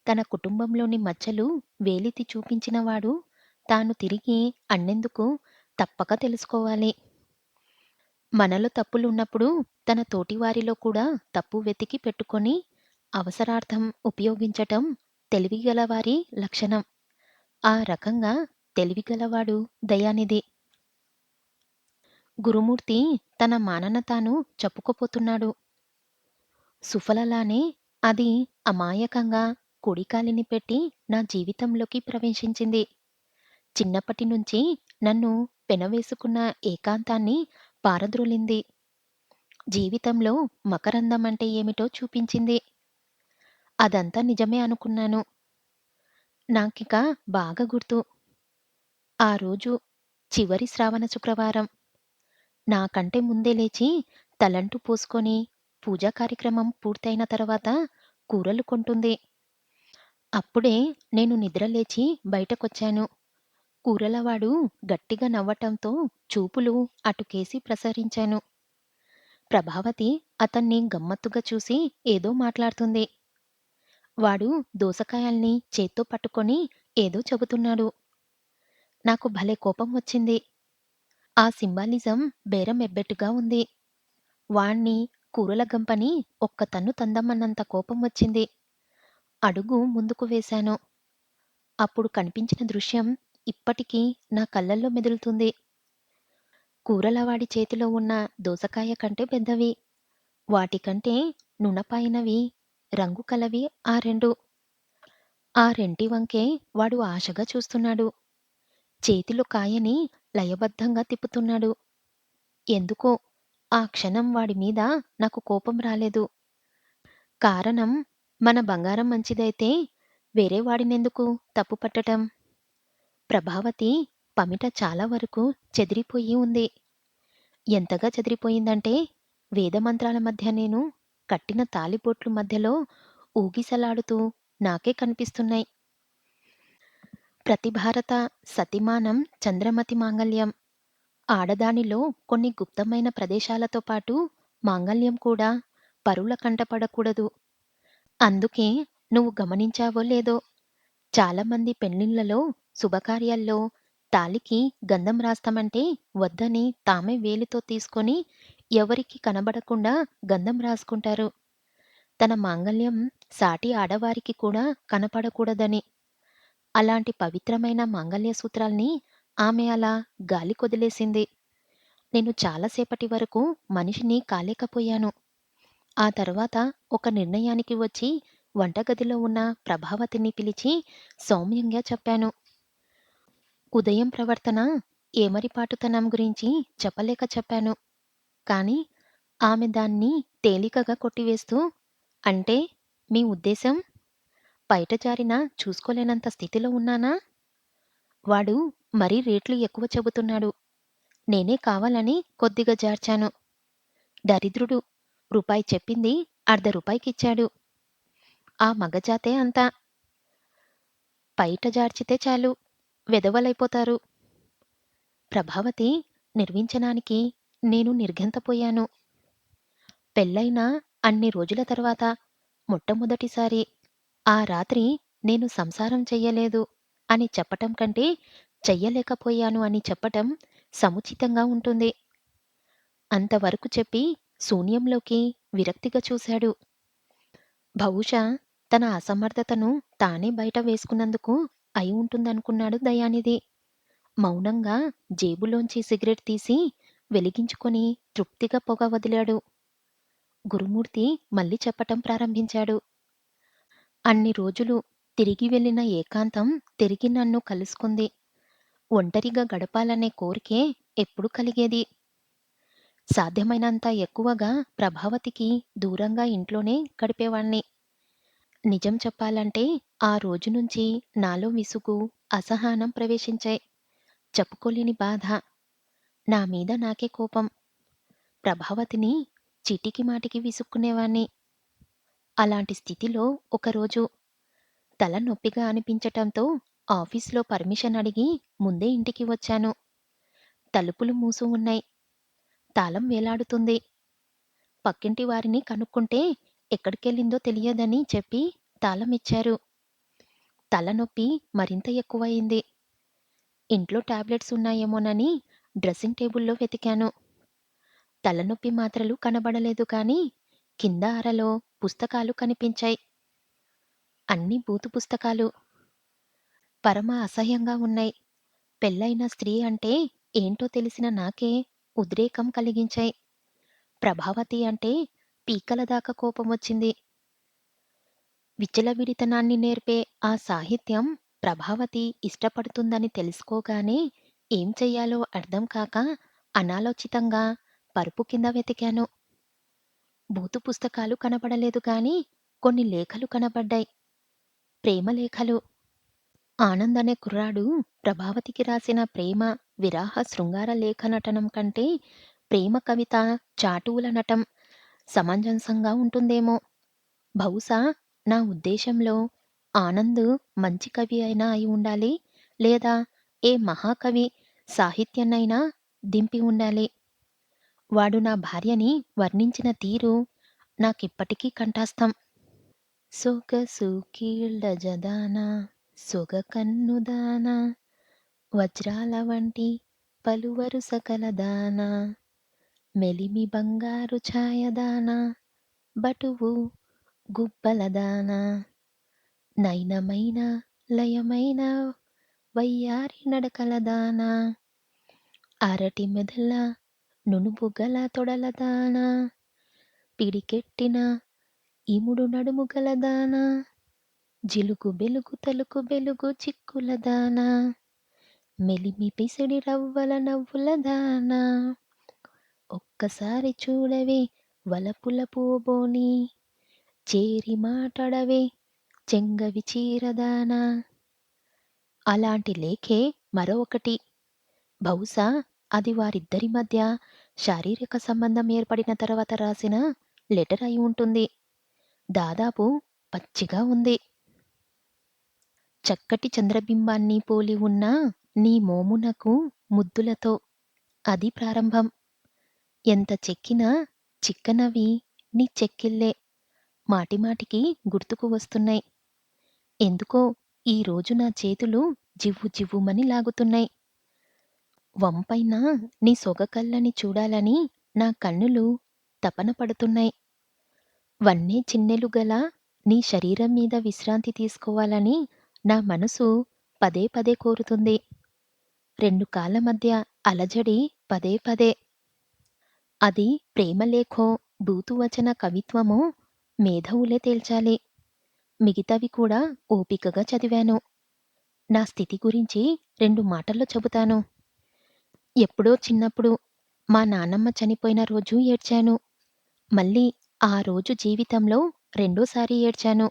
తన కుటుంబంలోని మచ్చలు వేలెత్తి చూపించినవాడు తాను తిరిగి అన్నెందుకు తప్పక తెలుసుకోవాలి. మనలో తప్పులున్నప్పుడు తన తోటివారిలో కూడా తప్పు వెతికి పెట్టుకొని అవసరార్థం ఉపయోగించటం తెలివిగలవారి లక్షణం. ఆ రకంగా తెలివిగలవాడు దయానిధి. గురుమూర్తి తన మానన తాను చెప్పుకుపోతున్నాడు. సుఫలలానే అది అమాయకంగా కుడికాలిని పెట్టి నా జీవితంలోకి ప్రవేశించింది. చిన్నప్పటి నుంచి నన్ను పెనవేసుకున్న ఏకాంతాన్ని పారద్రోలింది. జీవితంలో మకరందం అంటే ఏమిటో చూపించింది. అదంతా నిజమే అనుకున్నాను. నాకిక బాగా గుర్తు. ఆ రోజు చివరి శ్రావణ శుక్రవారం. నాకంటే ముందే లేచి తలంటు పోసుకొని పూజా కార్యక్రమం పూర్తయిన తర్వాత కూరలు కొంటుంది. అప్పుడే నేను నిద్రలేచి బయటకొచ్చాను. కూరలవాడు గట్టిగా నవ్వటంతో చూపులు అటుకేసి ప్రసరించాను. ప్రభావతి అతన్ని గమ్మత్తుగా చూసి ఏదో మాట్లాడుతుంది. వాడు దోసకాయల్ని చేత్తో పట్టుకొని ఏదో చెబుతున్నాడు. నాకు భలే కోపం వచ్చింది. ఆ సింబాలిజం బేరం ఎబ్బెట్టుగా ఉంది. వాణ్ణి కూరల గంపని ఒక్క తన్ను తందమన్నంత కోపం వచ్చింది. అడుగు ముందుకు వేశాను. అప్పుడు కనిపించిన దృశ్యం ఇప్పటికీ నా కళ్ళల్లో మెదులుతుంది. కూరలవాడి చేతిలో ఉన్న దోసకాయ కంటే పెద్దవి. వాటికంటే నునపాయినవి, రంగు కలవి ఆ రెండు. ఆ రెంటి వంకే వాడు ఆశగా చూస్తున్నాడు. చేతిలో కాయని లయబద్ధంగా తిప్పుతున్నాడు. ఎందుకో ఆ క్షణం వాడి మీద నాకు కోపం రాలేదు. కారణం మన బంగారం మంచిదైతే వేరే వాడినెందుకు తప్పు పట్టటం? ప్రభావతి పమిట చాలా వరకు చెదిరిపోయి ఉంది. ఎంతగా చెదిరిపోయిందంటే వేదమంత్రాల మధ్య నేను కట్టిన తాళిబొట్లు మధ్యలో ఊగిసలాడుతూ నాకే కనిపిస్తున్నాయి. ప్రతి భారత సతిమానం చంద్రమతి మాంగల్యం. ఆడదానిలో కొన్ని గుప్తమైన ప్రదేశాలతో పాటు మాంగల్యం కూడా పరుల కంటపడకూడదు. అందుకే నువ్వు గమనించావో లేదో చాలామంది పెళ్ళిళ్ళలో శుభకార్యాల్లో తాళికి గంధం రాస్తామంటే వద్దని తామే వేలితో తీసుకొని ఎవరికి కనబడకుండా గంధం రాసుకుంటారు. తన మాంగల్యం సాటి ఆడవారికి కూడా కనపడకూడదని. అలాంటి పవిత్రమైన మాంగల్య సూత్రాల్ని ఆమె అలా గాలికొదిలేసింది. నేను చాలాసేపటి వరకు మనిషిని కాలేకపోయాను. ఆ తర్వాత ఒక నిర్ణయానికి వచ్చి వంటగదిలో ఉన్న ప్రభావతిని పిలిచి సౌమ్యంగా చెప్పాను. ఉదయం ప్రవర్తన ఏమరిపాటుతనం గురించి చెప్పలేక చెప్పాను. కానీ ఆమె దాన్ని తేలికగా కొట్టివేస్తూ, అంటే మీ ఉద్దేశం బయట జారినా చూసుకోలేనంత స్థితిలో ఉన్నానా? వాడు మరీ రేట్లు ఎక్కువ చెబుతున్నాడు. నేనే కావాలని కొద్దిగా జార్చాను. దరిద్రుడు రూపాయి చెప్పింది అర్ధ రూపాయికిచ్చాడు. ఆ మగజాతే అంతా. పైట జార్చితే చాలు వెధవలైపోతారు. ప్రభావతి నిర్వించనానికి నేను నిర్ఘాంతపోయాను. పెళ్ళైన అన్ని రోజుల తర్వాత మొట్టమొదటిసారి ఆ రాత్రి నేను సంసారం చెయ్యలేదు అని చెప్పటం కంటే చెయ్యలేకపోయాను అని చెప్పటం సముచితంగా ఉంటుంది. అంతవరకు చెప్పి శూన్యంలోకి విరక్తిగా చూశాడు. బహుశా తన అసమర్థతను తానే బయట వేసుకున్నందుకు అయి ఉంటుందనుకున్నాడు దయానిధి. మౌనంగా జేబులోంచి సిగరెట్ తీసి వెలిగించుకొని తృప్తిగా పొగ వదిలాడు. గురుమూర్తి మళ్ళీ చెప్పటం ప్రారంభించాడు. అన్ని రోజులు తిరిగి వెళ్ళిన ఏకాంతం తిరిగి నన్ను కలుసుకుంది. ఒంటరిగా గడపాలనే కోరికే ఎప్పుడు కలిగేది. సాధ్యమైనంత ఎక్కువగా ప్రభావతికి దూరంగా ఇంట్లోనే గడిపేవాణ్ణి. నిజం చెప్పాలంటే ఆ రోజు నుంచి నాలో విసుగు, అసహనం ప్రవేశించాయి. చెప్పుకోలేని బాధ. నా మీద నాకే కోపం. ప్రభావతిని చీటికి మాటికి విసుక్కునేవాణ్ణి. అలాంటి స్థితిలో ఒకరోజు తల నొప్పిగా అనిపించటంతో ఆఫీస్‌లో పర్మిషన్ అడిగి ముందే ఇంటికి వచ్చాను. తలుపులు మూసి ఉన్నాయి. తాళం వేలాడుతుంది. పక్కింటి వారిని కనుక్కుంటే ఎక్కడికెళ్ళిందో తెలియదని చెప్పి తాళమిచ్చారు. తలనొప్పి మరింత ఎక్కువయింది. ఇంట్లో టాబ్లెట్స్ ఉన్నాయేమోనని డ్రెస్సింగ్ టేబుల్‌లో వెతికాను. తలనొప్పి మాత్రలు కనబడలేదు కానీ కింద అరలో పుస్తకాలు కనిపించాయి. అన్నీ బూతు పుస్తకాలు. పరమ అసహ్యంగా ఉన్నాయి. పెళ్ళైన స్త్రీ అంటే ఏంటో తెలిసిన నాకే ఉద్రేకం కలిగించాయి. ప్రభావతి అంటే పీకల దాకా కోపమొచ్చింది. విచ్చలవిడితనాన్ని నేర్పే ఆ సాహిత్యం ప్రభావతి ఇష్టపడుతుందని తెలుసుకోగానే ఏం చెయ్యాలో అర్థం కాక అనాలోచితంగా పరుపు కింద వెతికాను. బూతు పుస్తకాలు కనబడలేదు గాని కొన్ని లేఖలు కనబడ్డాయి. ప్రేమలేఖలు. ఆనంద్ అనే కుర్రాడు ప్రభావతికి రాసిన ప్రేమ, విరహ శృంగార లేఖ నటనం కంటే ప్రేమ కవిత, చాటువుల నటం సమంజసంగా ఉంటుందేమో. బహుశా నా ఉద్దేశంలో ఆనంద్ మంచి కవి అయినా అయి ఉండాలి. లేదా ఏ మహాకవి సాహిత్యాన్నైనా దింపి ఉండాలి. వాడు నా భార్యని వర్ణించిన తీరు నాకిప్పటికీ కంఠస్థం. సొగసు కీళ్లజదాన సొగకన్నుదాన వజ్రాల వంటి పలువరుస కలదాన మెలిమి బంగారు ఛాయదాన బటువు గుబ్బలదాన నయనమైన లయమైన వయ్యారి నడకలదాన అరటి మెదల నునుపుగల తొడలదాన పిడికెట్టిన ఇముడు నడుము గలదాన జిలుగు బెలుగు తలుకు బెలుగు చిక్కులదాన మెలిమి పిసిడి రవ్వల నవ్వులదాన ఒక్కసారి చూడవే వలపుల పూబోని చేరి మాటడవే చెంగవి చీరదాన. అలాంటి లేఖే మరో ఒకటి. బహుశా అది వారిద్దరి మధ్య శారీరక సంబంధం ఏర్పడిన తర్వాత రాసిన లెటర్ అయి ఉంటుంది. దాదాపు పచ్చిగా ఉంది. చక్కటి చంద్రబింబాన్ని పోలి ఉన్న నీ మోమునకు ముద్దులతో అది ప్రారంభం. ఎంత చెక్కినా చిక్కనవి నీ చెక్కిళ్ళే మాటిమాటికి గుర్తుకు వస్తున్నాయి. ఎందుకో ఈ రోజు నా చేతులు జివ్వు జివ్వుమని లాగుతున్నాయి. వంపైన నీ సొగకళ్ళని చూడాలని నా కన్నులు తపన పడుతున్నాయి. వన్నె చిన్నెలు గల నీ శరీరం మీద విశ్రాంతి తీసుకోవాలని నా మనసు పదే పదే కోరుతుంది. రెండు కాళ్ళ మధ్య అలజడి పదే పదే. అది ప్రేమలేఖో, బూతువచన కవిత్వమో మేధావులే తేల్చాలి. మిగతావి కూడా ఓపికగా చదివాను. నా స్థితి గురించి 2 మాటల్లో చెబుతాను. ఎప్పుడో చిన్నప్పుడు మా నాన్నమ్మ చనిపోయిన రోజు ఏడ్చాను. మళ్ళీ ఆ రోజు జీవితంలో రెండోసారి ఏడ్చాను.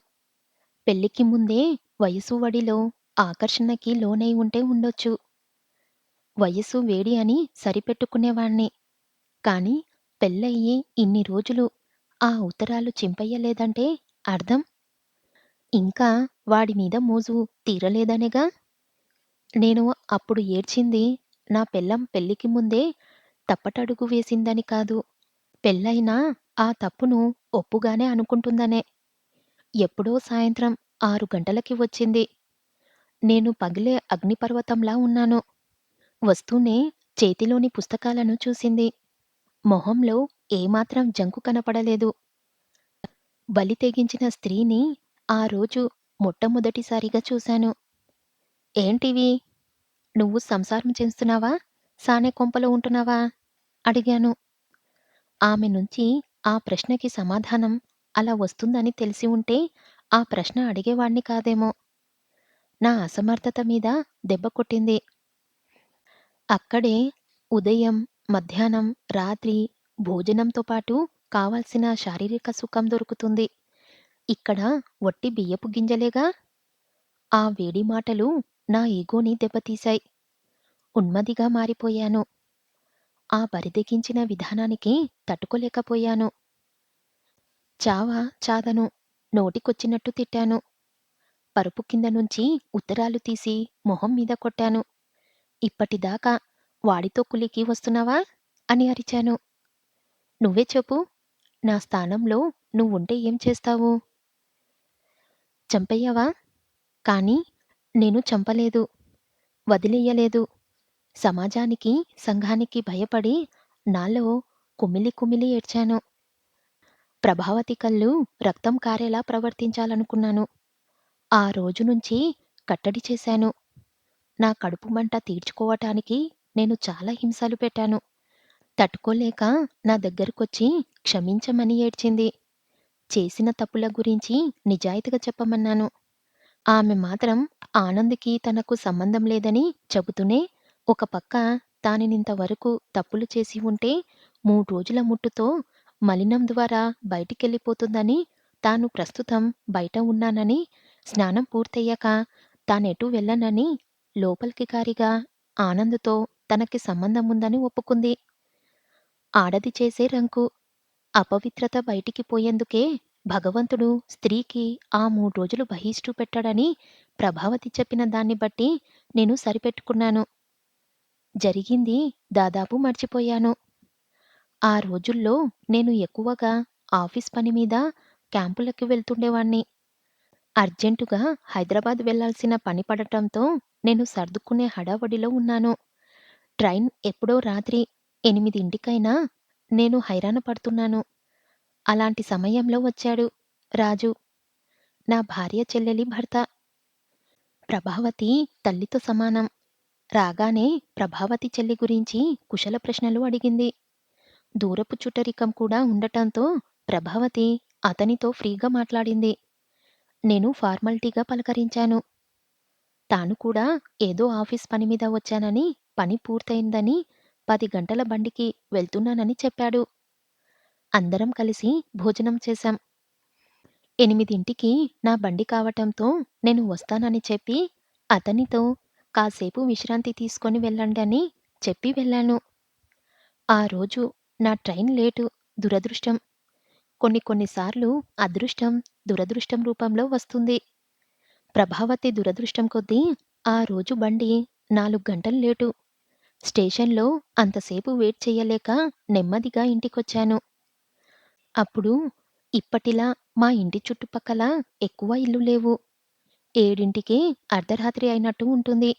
పెళ్ళికి ముందే వయసు వడిలో ఆకర్షణకి లోనై ఉంటే ఉండొచ్చు. వయసు వేడి అని సరిపెట్టుకునేవాణ్ణి. కానీ పెళ్ళయ్యి ఇన్ని రోజులు ఆ ఉత్తరాలు చింపెయ్యలేదంటే అర్థం? ఇంకా వాడి మీద మోజు తీరలేదనేగా? నేను అప్పుడు ఏడ్చింది నా పెళ్ళాం పెళ్ళికి ముందే తప్పటడుగు వేసిందని కాదు. పెళ్ళయినా ఆ తప్పును ఒప్పుగానే అనుకుంటుందనే. ఎప్పుడో సాయంత్రం 6 గంటలకి వచ్చింది. నేను పగిలే అగ్నిపర్వతంలా ఉన్నాను. వస్తూనే చేతిలోని పుస్తకాలను చూసింది. మొహంలో ఏమాత్రం జంకు కనపడలేదు. బలి తెగించిన స్త్రీని ఆ రోజు మొట్టమొదటిసారిగా చూశాను. ఏంటివి? నువ్వు సంసారం చేస్తున్నావా? సానె కొంపలో ఉంటున్నావా? అడిగాను. ఆమె నుంచి ఆ ప్రశ్నకి సమాధానం అలా వస్తుందని తెలిసి ఉంటే ఆ ప్రశ్న అడిగేవాణ్ణి కాదేమో. నా అసమర్థత మీద దెబ్బ కొట్టింది. అక్కడే ఉదయం, మధ్యాహ్నం, రాత్రి భోజనంతో పాటు కావాల్సిన శారీరక సుఖం దొరుకుతుంది. ఇక్కడ వట్టి బియ్యపు గింజలేగా? ఆ వేడి మాటలు నా ఈగోని దెబ్బతీశాయి. ఉన్మదిగా మారిపోయాను. ఆ బరిదెగించిన విధానానికి తట్టుకోలేకపోయాను. చావా చాదను. నోటికొచ్చినట్టు తిట్టాను. పరుపు కింద నుంచి ఉత్తరాలు తీసి మొహం మీద కొట్టాను. ఇప్పటిదాకా వాడితో కులికి వస్తున్నావా? అని అరిచాను. నువ్వే చెప్పు. నా స్థానంలో నువ్వుంటే ఏం చేస్తావు? చంపెయ్యవా? కానీ నేను చంపలేదు. వదిలెయ్యలేదు. సమాజానికి, సంఘానికి భయపడి నాలో కుమిలి కుమిలి ఏడ్చాను. ప్రభావతి కళ్ళు రక్తం కారేలా ప్రవర్తించాలనుకున్నాను. ఆ రోజు నుంచి కట్టడి చేశాను. నా కడుపు మంట తీర్చుకోవటానికి నేను చాలా హింసలు పెట్టాను. తట్టుకోలేక నా దగ్గరకొచ్చి క్షమించమని ఏడ్చింది. చేసిన తప్పుల గురించి నిజాయితీగా చెప్పమన్నాను. ఆమె మాత్రం ఆనంద్‌కి తనకు సంబంధం లేదని చెబుతూనే, ఒక పక్క తానింతవరకు తప్పులు చేసి ఉంటే 3 రోజుల ముట్టుతో మలినం ద్వారా బయటికెళ్ళిపోతుందని, తాను ప్రస్తుతం బయట ఉన్నానని, స్నానం పూర్తయ్యాక తానెటూ వెళ్ళనని లోపలికి కారిగా ఆనంద్‌తో తనకి సంబంధముందని ఒప్పుకుంది. ఆడది చేసే రంకు. అపవిత్రత బయటికి పోయేందుకే భగవంతుడు స్త్రీకి ఆ 3 రోజులు బహిష్టు పెట్టాడని ప్రభావతి చెప్పిన దాన్ని బట్టి నేను సరిపెట్టుకున్నాను. జరిగింది దాదాపు మర్చిపోయాను. ఆ రోజుల్లో నేను ఎక్కువగా ఆఫీస్ పని మీద క్యాంపులకి వెళ్తుండేవాణ్ణి. అర్జెంటుగా హైదరాబాద్ వెళ్ళాల్సిన పని పడటంతో నేను సర్దుకునే హడావడిలో ఉన్నాను. ట్రైన్ ఎప్పుడో రాత్రి 8:00కైనా నేను హైరాణ పడుతున్నాను. అలాంటి సమయంలో వచ్చాడు రాజు. నా భార్య చెల్లెలి భర్త. ప్రభావతి తల్లితో సమానం. రాగానే ప్రభావతి చెల్లి గురించి కుశల ప్రశ్నలు అడిగింది. దూరపు చుట్టరికం కూడా ఉండటంతో ప్రభావతి అతనితో ఫ్రీగా మాట్లాడింది. నేను ఫార్మాలిటీగా పలకరించాను. తాను కూడా ఏదో ఆఫీస్ పని మీద వచ్చానని, పని పూర్తయిందని 10 గంటల బండికి వెళ్తున్నానని చెప్పాడు. అందరం కలిసి భోజనం చేశాం. 8కి నా బండి కావటంతో నేను వస్తానని చెప్పి, అతనితో కాసేపు విశ్రాంతి తీసుకొని వెళ్ళండని చెప్పి వెళ్ళాను. ఆ రోజు నా ట్రైన్ లేటు. దురదృష్టం. కొన్ని సార్లు అదృష్టం, దురదృష్టం రూపంలో వస్తుంది. ప్రభావతి దురదృష్టం కొద్దీ ఆ రోజు బండి 4 గంటలు లేటు. స్టేషన్‌లో అంతసేపు వెయిట్ చెయ్యలేక నెమ్మదిగా ఇంటికొచ్చాను. అప్పుడు ఇప్పటిలా మా ఇంటి చుట్టుపక్కల ఎక్కువ ఇళ్ళు లేవు. 7కే అర్ధరాత్రి అయినట్టు ఉంటుంది.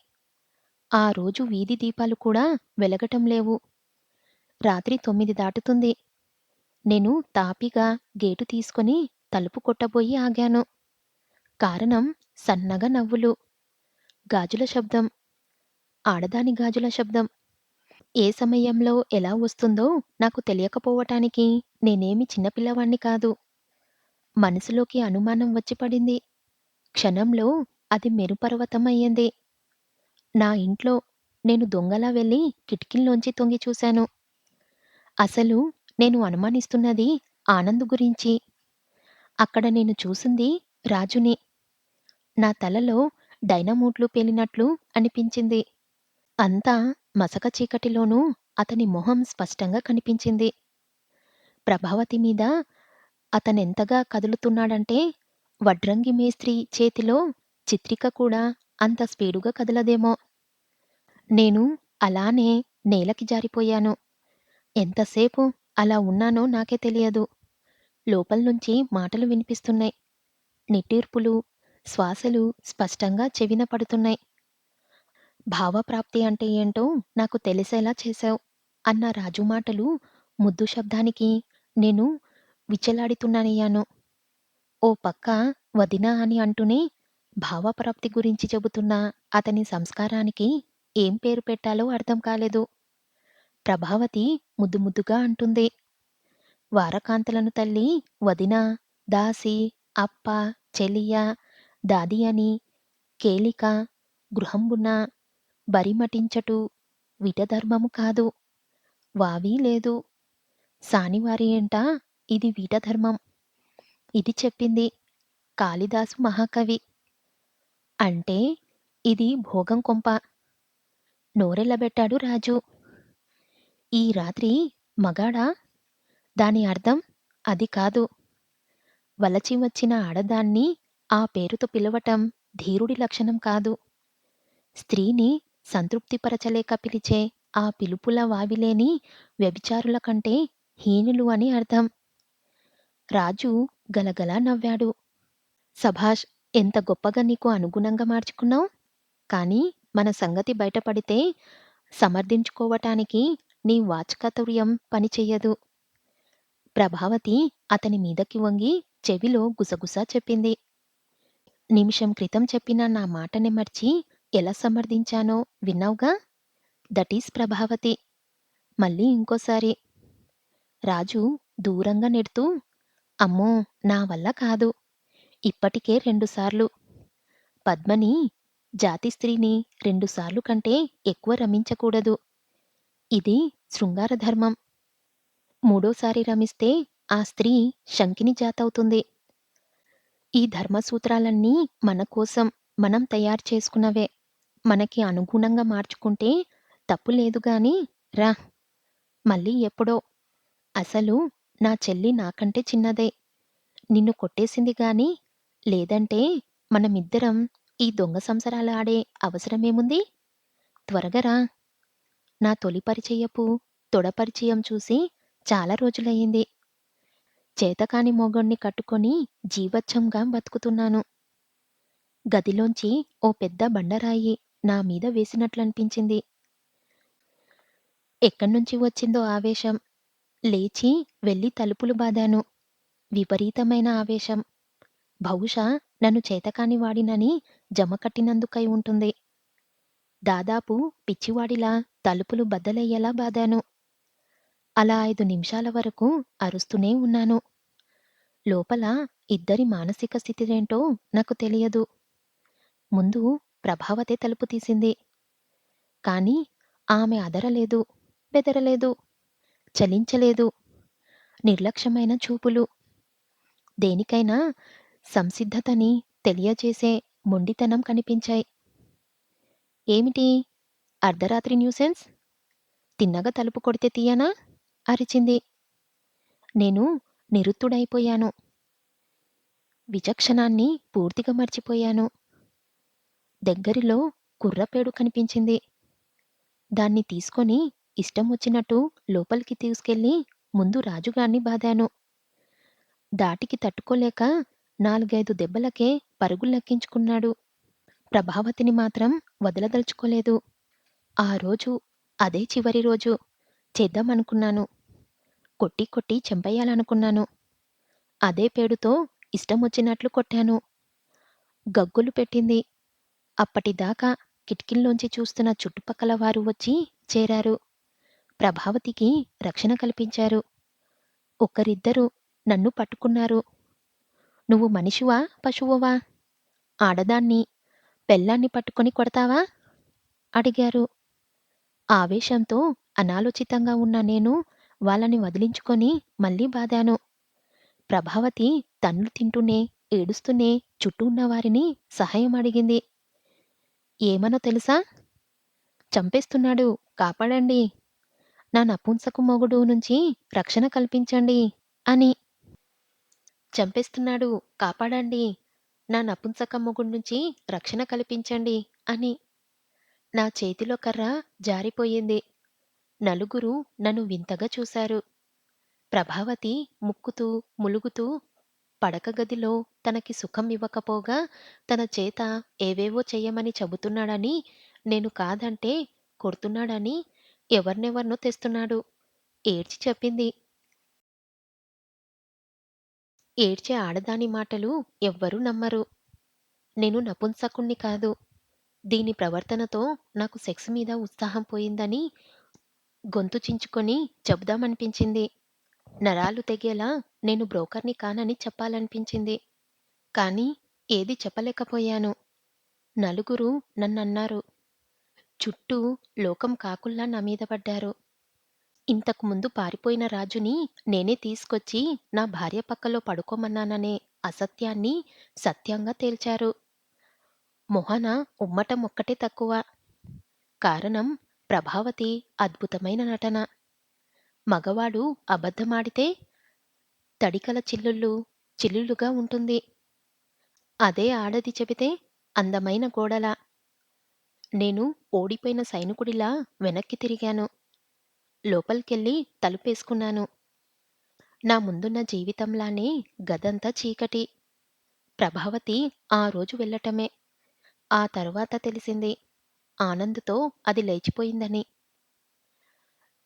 ఆ రోజు వీధి దీపాలు కూడా వెలగటం లేవు. రాత్రి 9 దాటుతుంది. నేను తాపీగా గేటు తీసుకొని తలుపు కొట్టబోయి ఆగాను. కారణం సన్నగా నవ్వులు, గాజుల శబ్దం, ఆడదాని గాజుల శబ్దం. ఏ సమయంలో ఎలా వస్తుందో నాకు తెలియకపోవటానికి నేనేమి చిన్నపిల్లవాణ్ణి కాదు. మనసులోకి అనుమానం వచ్చి పడింది. క్షణంలో అది మెరుపర్వతమయ్యింది. నా ఇంట్లో నేను దొంగలా వెళ్లి కిటికీల్లోంచి తొంగి చూశాను. అసలు నేను అనుమానిస్తున్నది ఆనంద్ గురించి. అక్కడ నేను చూసింది రాజుని. నా తలలో డైనమోట్లు పేలినట్లు అనిపించింది. అంతా మసక చీకటిలోనూ అతని మొహం స్పష్టంగా కనిపించింది. ప్రభావతి మీద అతనెంతగా కదులుతున్నాడంటే, వడ్రంగి మేస్త్రి చేతిలో చిత్రిక కూడా అంత స్పీడుగా కదలదేమో. నేను అలానే నేలకి జారిపోయాను. ఎంతసేపు అలా ఉన్నానో నాకే తెలియదు. లోపల్నుంచి మాటలు వినిపిస్తున్నాయి. నిట్టూర్పులు, శ్వాసలు స్పష్టంగా చెవిన పడుతున్నాయి. భావప్రాప్తి అంటే ఏంటో నాకు తెలిసేలా చేశావు అన్న రాజు మాటలు ముద్దు శబ్దానికి నేను విచలాడితున్నానయ్యాను. ఓ పక్క వదినా అని అంటూనే భావప్రాప్తి గురించి చెబుతున్న అతని సంస్కారానికి ఏం పేరు పెట్టాలో అర్థం కాలేదు. ప్రభావతి ముద్దు ముద్దుగా అంటుంది. వారకాంతలను తల్లి వదిన, దాసి, అప్ప, చెలియ, దాది అని, కేలిక, గృహంబున, బరిమటించటు విటధర్మము కాదు. వావి లేదు. సానివారి ఎంట ఇది వీటధర్మం. ఇది చెప్పింది కాళిదాసు మహాకవి. అంటే ఇది భోగం కొంప. నోరెళ్ళబెట్టాడు రాజు. ఈ రాత్రి మగాడా? దాని అర్థం అది కాదు. వలచి వచ్చిన ఆడదాన్ని ఆ పేరుతో పిలవటం ధీరుడి లక్షణం కాదు. స్త్రీని సంతృప్తిపరచలేక పిలిచే ఆ పిలుపుల వావిలేని వ్యభిచారుల కంటే హీనులు అని అర్థం. రాజు గలగలా నవ్వాడు. సభాష్! ఎంత గొప్పగా నీకు అనుగుణంగా మార్చుకున్నావ్. కానీ మన సంగతి బయటపడితే సమర్థించుకోవటానికి నీ వాచ్చాతుర్యం పనిచెయ్యదు. ప్రభావతి అతని మీదకి వంగి చెవిలో గుసగుసా చెప్పింది. నిమిషం క్రితం చెప్పిన నా మాటని మర్చి ఎలా సమర్థించానో విన్నావుగా? దటీస్ ప్రభావతి. మళ్ళీ ఇంకోసారి. రాజు దూరంగా నెడుతూ, అమ్మో! నా వల్ల కాదు. ఇప్పటికే 2 సార్లు. పద్మని జాతి స్త్రీని 2 సార్లు కంటే ఎక్కువ రమించకూడదు. ఇది శృంగార ధర్మం. మూడోసారి రమిస్తే ఆ స్త్రీ శంకిని జాతవుతుంది. ఈ ధర్మసూత్రాలన్నీ మన కోసం మనం తయారు చేసుకున్నవే. మనకి అనుగుణంగా మార్చుకుంటే తప్పు లేదు గాని రా! మళ్ళీ ఎప్పుడో. అసలు నా చెల్లి నాకంటే చిన్నదే. నిన్ను కొట్టేసింది గాని, లేదంటే మనమిద్దరం ఈ దొంగ సంసారాలు ఆడే అవసరమేముంది? త్వరగా రా! నా తొలి పరిచయపు తొడ పరిచయం చూసి చాలా రోజులయ్యింది. చేతకాని మొగుణ్ణి కట్టుకొని జీవచ్ఛంగా బతుకుతున్నాను. గదిలోంచి ఓ పెద్ద బండరాయి నా మీద వేసినట్లనిపించింది. ఎక్కడ్నుంచి వచ్చిందో ఆవేశం. లేచి వెళ్లి తలుపులు బాదాను. విపరీతమైన ఆవేశం. బహుశా నన్ను చేతకాని వాడినని జమకట్టినందుకై ఉంటుంది. దాదాపు పిచ్చివాడిలా తలుపులు బద్దలయ్యేలా బాదాను. అలా 5 నిమిషాల వరకు అరుస్తూనే ఉన్నాను. లోపల ఇద్దరి మానసిక స్థితిరేంటో నాకు తెలియదు. ముందు ప్రభావతే తలుపు తీసింది. కాని ఆమె అదరలేదు, బెదరలేదు, చలించలేదు. నిర్లక్ష్యమైన చూపులు. దేనికైనా సంసిద్ధతని తెలియజేసే మొండితనం కనిపించాయి. ఏమిటి? అర్ధరాత్రి న్యూసెన్స్? తిన్నగా తలుపు కొడితే తీయనా? అరిచింది. నేను నిరుత్తుడైపోయాను. విచక్షణాన్ని పూర్తిగా మర్చిపోయాను. దగ్గరిలో కుర్రపేడు కనిపించింది. దాన్ని తీసుకొని ఇష్టం వచ్చినట్టు లోపలికి తీసుకెళ్ళి ముందు రాజుగాణ్ణి బాదాను. దాటికి తట్టుకోలేక 4, 5 దెబ్బలకే పరుగులెక్కించుకున్నాడు. ప్రభావతిని మాత్రం వదలదలుచుకోలేదు. ఆ రోజు అదే చివరి రోజు. చేద్దామనుకున్నాను. కొట్టి కొట్టి చంపేయాలనుకున్నాను. అదే పేడుతో ఇష్టమొచ్చినట్లు కొట్టాను. గగ్గులు పెట్టింది. అప్పటిదాకా కిటికీల్లోంచి చూస్తున్న చుట్టుపక్కల వారు వచ్చి చేరారు. ప్రభావతికి రక్షణ కల్పించారు. ఒకరిద్దరు నన్ను పట్టుకున్నారు. నువ్వు మనిషివా, పశువువా? ఆడదాన్ని పెళ్ళాన్ని పట్టుకొని కొడతావా? అడిగారు. ఆవేశంతో అనాలోచితంగా ఉన్న నేను వాళ్ళని వదిలించుకొని మళ్ళీ బాదాను. ప్రభావతి తన్నులు తింటూనే, ఏడుస్తూనే చుట్టూ ఉన్నవారిని సహాయం అడిగింది. ఏమనో తెలుసా? చంపేస్తున్నాడు, కాపాడండి. నా నపుంసకు మొగుడు నుంచి రక్షణ కల్పించండి అని. చంపేస్తున్నాడు, కాపాడండి. నా నపుంసక మొగుడు నుంచి రక్షణ కల్పించండి అని. నా చేతిలో కర్ర జారిపోయింది. నలుగురు నన్ను వింతగా చూశారు. ప్రభావతి ముక్కుతూ, ములుగుతూ పడక గదిలో తనకి సుఖం ఇవ్వకపోగా తన చేత ఏవేవో చెయ్యమని చెబుతున్నాడని, నేను కాదంటే కొడుతున్నాడని ఎవరినెవర్నో తెస్తున్నాడు. ఏడ్చి చెప్పింది. ఏడ్చే ఆడదాని మాటలు ఎవ్వరూ నమ్మరు. నేను నపుంసకుణ్ణి కాదు. దీని ప్రవర్తనతో నాకు సెక్స్ మీద ఉత్సాహం పోయిందని గొంతు చించుకొని చెబుదామనిపించింది. నరాలు తెగేలా నేను బ్రోకర్‌ని కానని చెప్పాలనిపించింది. కానీ ఏదీ చెప్పలేకపోయాను. నలుగురు నన్నన్నారు. చుట్టూ లోకం కాకుల్లా నా మీద పడ్డారు. ఇంతకు ముందు పారిపోయిన రాజుని నేనే తీసుకొచ్చి నా భార్య పక్కలో పడుకోమన్నాననే అసత్యాన్ని సత్యంగా తేల్చారు. మొహన ఉమ్మటం ఒక్కటే తక్కువ. కారణం ప్రభావతి అద్భుతమైన నటన. మగవాడు అబద్ధమాడితే తడికల చిల్లులు చిల్లులుగా ఉంటుంది. అదే ఆడది చెబితే అందమైన గోడలా. నేను ఓడిపోయిన సైనికుడిలా వెనక్కి తిరిగాను. లోపలికెళ్ళి తలుపేసుకున్నాను. నా ముందున్న జీవితంలానే గదంతా చీకటి. ప్రభావతి ఆ రోజు వెళ్ళటమే. ఆ తరువాత తెలిసింది ఆనంద్‌తో అది లేచిపోయిందని.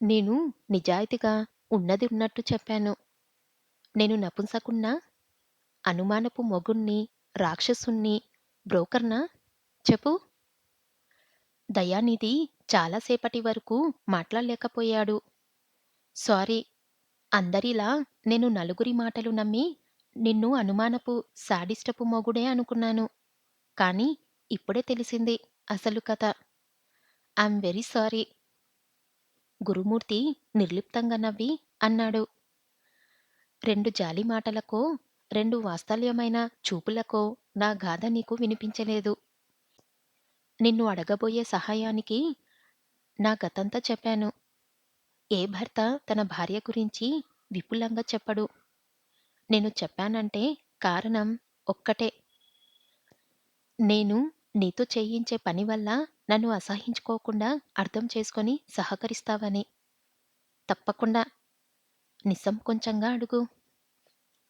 నేను నిజాయితీగా ఉన్నది ఉన్నట్టు చెప్పాను. నేను నపుంసకుడినా? అనుమానపు మొగుణ్ణి, రాక్షసుణ్ణి, బ్రోకర్‌నా? చెప్పు. దయానిధి చాలా సేపటి వరకు మాట్లాడలేకపోయాడు. సారీ. అందరిలా నేను నలుగురి మాటలు నమ్మి నిన్ను అనుమానపు శాడిస్టపు మొగుడే అనుకున్నాను. కానీ ఇప్పుడే తెలిసింది అసలు కథ. I'm very sorry. గురుమూర్తి నిర్లిప్తంగా నవ్వి అన్నాడు. రెండు జాలి మాటలకో, రెండు వాత్సల్యమైన చూపులకో నా గాథ నీకు వినిపించలేదు. నిన్ను అడగబోయే సహాయానికి నా గతంతా చెప్పాను. ఏ భర్త తన భార్య గురించి విపులంగా చెప్పడు. నేను చెప్పానంటే కారణం ఒక్కటే. నేను నీతో చేయించే పని వల్ల నన్ను అసహ్యించుకోకుండా అర్థం చేసుకొని సహకరిస్తావని. తప్పకుండా. నిస్సంకోచంగా అడుగు.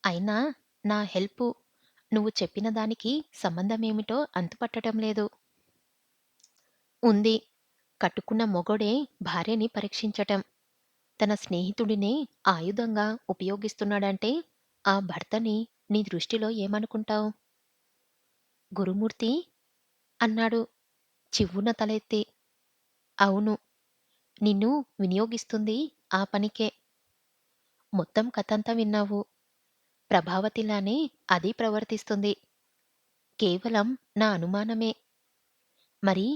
అయినా నా హెల్పు నువ్వు చెప్పిన దానికి సంబంధమేమిటో అంతుపట్టడం లేదు. ఉంది. కట్టుకున్న మొగుడే భార్యని పరీక్షించటం. తన స్నేహితుడినే ఆయుధంగా ఉపయోగిస్తున్నాడంటే ఆ భర్తని నీ దృష్టిలో ఏమనుకుంటావు? గురుమూర్తి అన్నాడు చివ్వున తల ఎత్తి. అవును. నిన్ను వినియోగిస్తుంది ఆ పనికే. మొత్తం కథంతా విన్నావు. ప్రభావతిలానే అదీ ప్రవర్తిస్తుంది. కేవలం నా అనుమానమే. మరి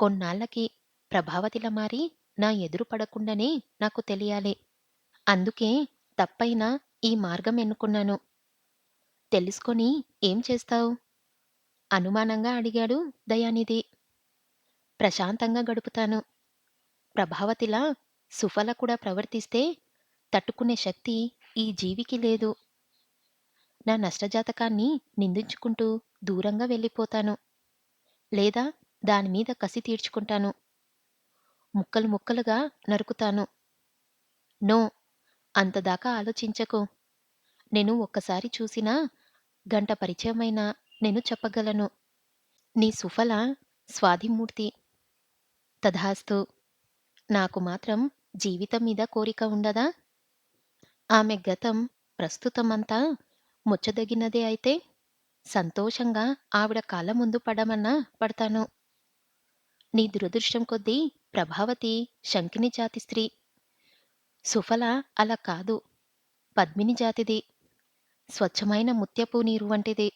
కొన్నాళ్ళకి ప్రభావతిలా మారి నా ఎదురు పడకుండానే నాకు తెలియాలి. అందుకే తప్పైనా ఈ మార్గం ఎన్నుకున్నాను. తెలుసుకొని ఏం చేస్తావు? అనుమానంగా అడిగాడు దయానిధి. ప్రశాంతంగా గడుపుతాను. ప్రభావతిలా సుఫల కూడా ప్రవర్తిస్తే తట్టుకునే శక్తి ఈ జీవికి లేదు. నా నష్టజాతకాన్ని నిందించుకుంటూ దూరంగా వెళ్ళిపోతాను. లేదా దానిమీద కసి తీర్చుకుంటాను. ముక్కలు ముక్కలుగా నరుకుతాను. నో! అంతదాకా ఆలోచించకు. నేను ఒక్కసారి చూసినా, గంట పరిచయమైనా నేను చెప్పగలను. నీ సుఫల స్వాధిమూర్తి. తథాస్తు. నాకు మాత్రం జీవితం మీద కోరిక ఉండదా? ఆమె గతం, ప్రస్తుతమంతా ముచ్చదగినదే అయితే సంతోషంగా ఆవిడ కాళ్ళ ముందు పడమన్నా పడతాను. నీ దురదృష్టం కొద్దీ ప్రభావతి శంకిని జాతి స్త్రీ. సుఫల అలా కాదు. పద్మిని జాతిది. స్వచ్ఛమైన ముత్యపు నీరు వంటిది.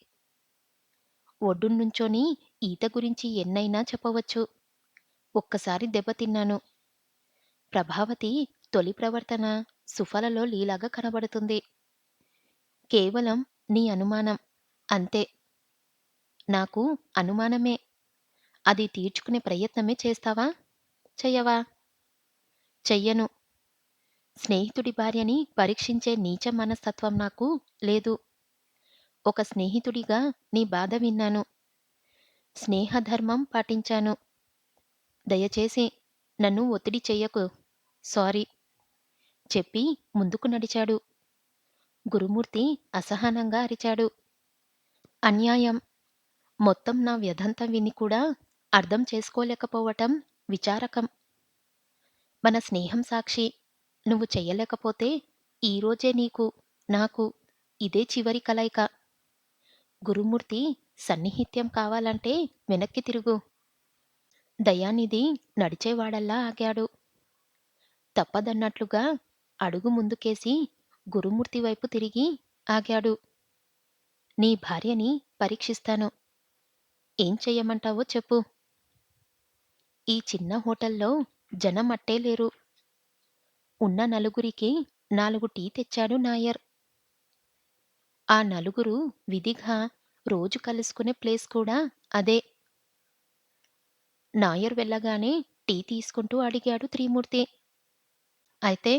ఒడ్డున నుంచొని ఈత గురించి ఎన్నైనా చెప్పవచ్చు. ఒక్కసారి దెబ్బతిన్నాను. ప్రభావతి తొలి ప్రవర్తన సుఫలలో లీలాగా కనబడుతుంది. కేవలం నీ అనుమానం. అంతే. నాకు అనుమానమే. అది తీర్చుకునే ప్రయత్నమే చేస్తావా? చెయ్యవా? చెయ్యను. స్నేహితుడి భార్యని పరీక్షించే నీచ మనస్తత్వం నాకు లేదు. ఒక స్నేహితుడిగా నీ బాధ విన్నాను. స్నేహధర్మం పాటించాను. దయచేసి నన్ను ఒత్తిడి చెయ్యకు. సారీ. చెప్పి ముందుకు నడిచాడు. గురుమూర్తి అసహనంగా అరిచాడు. అన్యాయం. మొత్తం నా వ్యధంతా విని కూడా అర్థం చేసుకోలేకపోవటం విచారకం. మన స్నేహం సాక్షి. నువ్వు చెయ్యలేకపోతే ఈరోజే నీకు, నాకు ఇదే చివరి కలయిక. గురుమూర్తి సన్నిహిత్యం కావాలంటే వెనక్కి తిరుగు. దయానిధి నడిచేవాడల్లా ఆగాడు. తప్పదన్నట్లుగా అడుగు ముందుకేసి గురుమూర్తి వైపు తిరిగి ఆగాడు. నీ భార్యని పరీక్షిస్తాను. ఏం చెయ్యమంటావో చెప్పు. ఈ చిన్న హోటల్లో జనం అట్టే లేరు. ఉన్న నలుగురికి 4 టీ తెచ్చాడు నాయర్. ఆ నలుగురు విధిగా రోజు కలుసుకునే ప్లేస్ కూడా అదే. నాయర్ వెళ్ళగానే టీ తీసుకుంటూ అడిగాడు త్రిమూర్తి. అయితే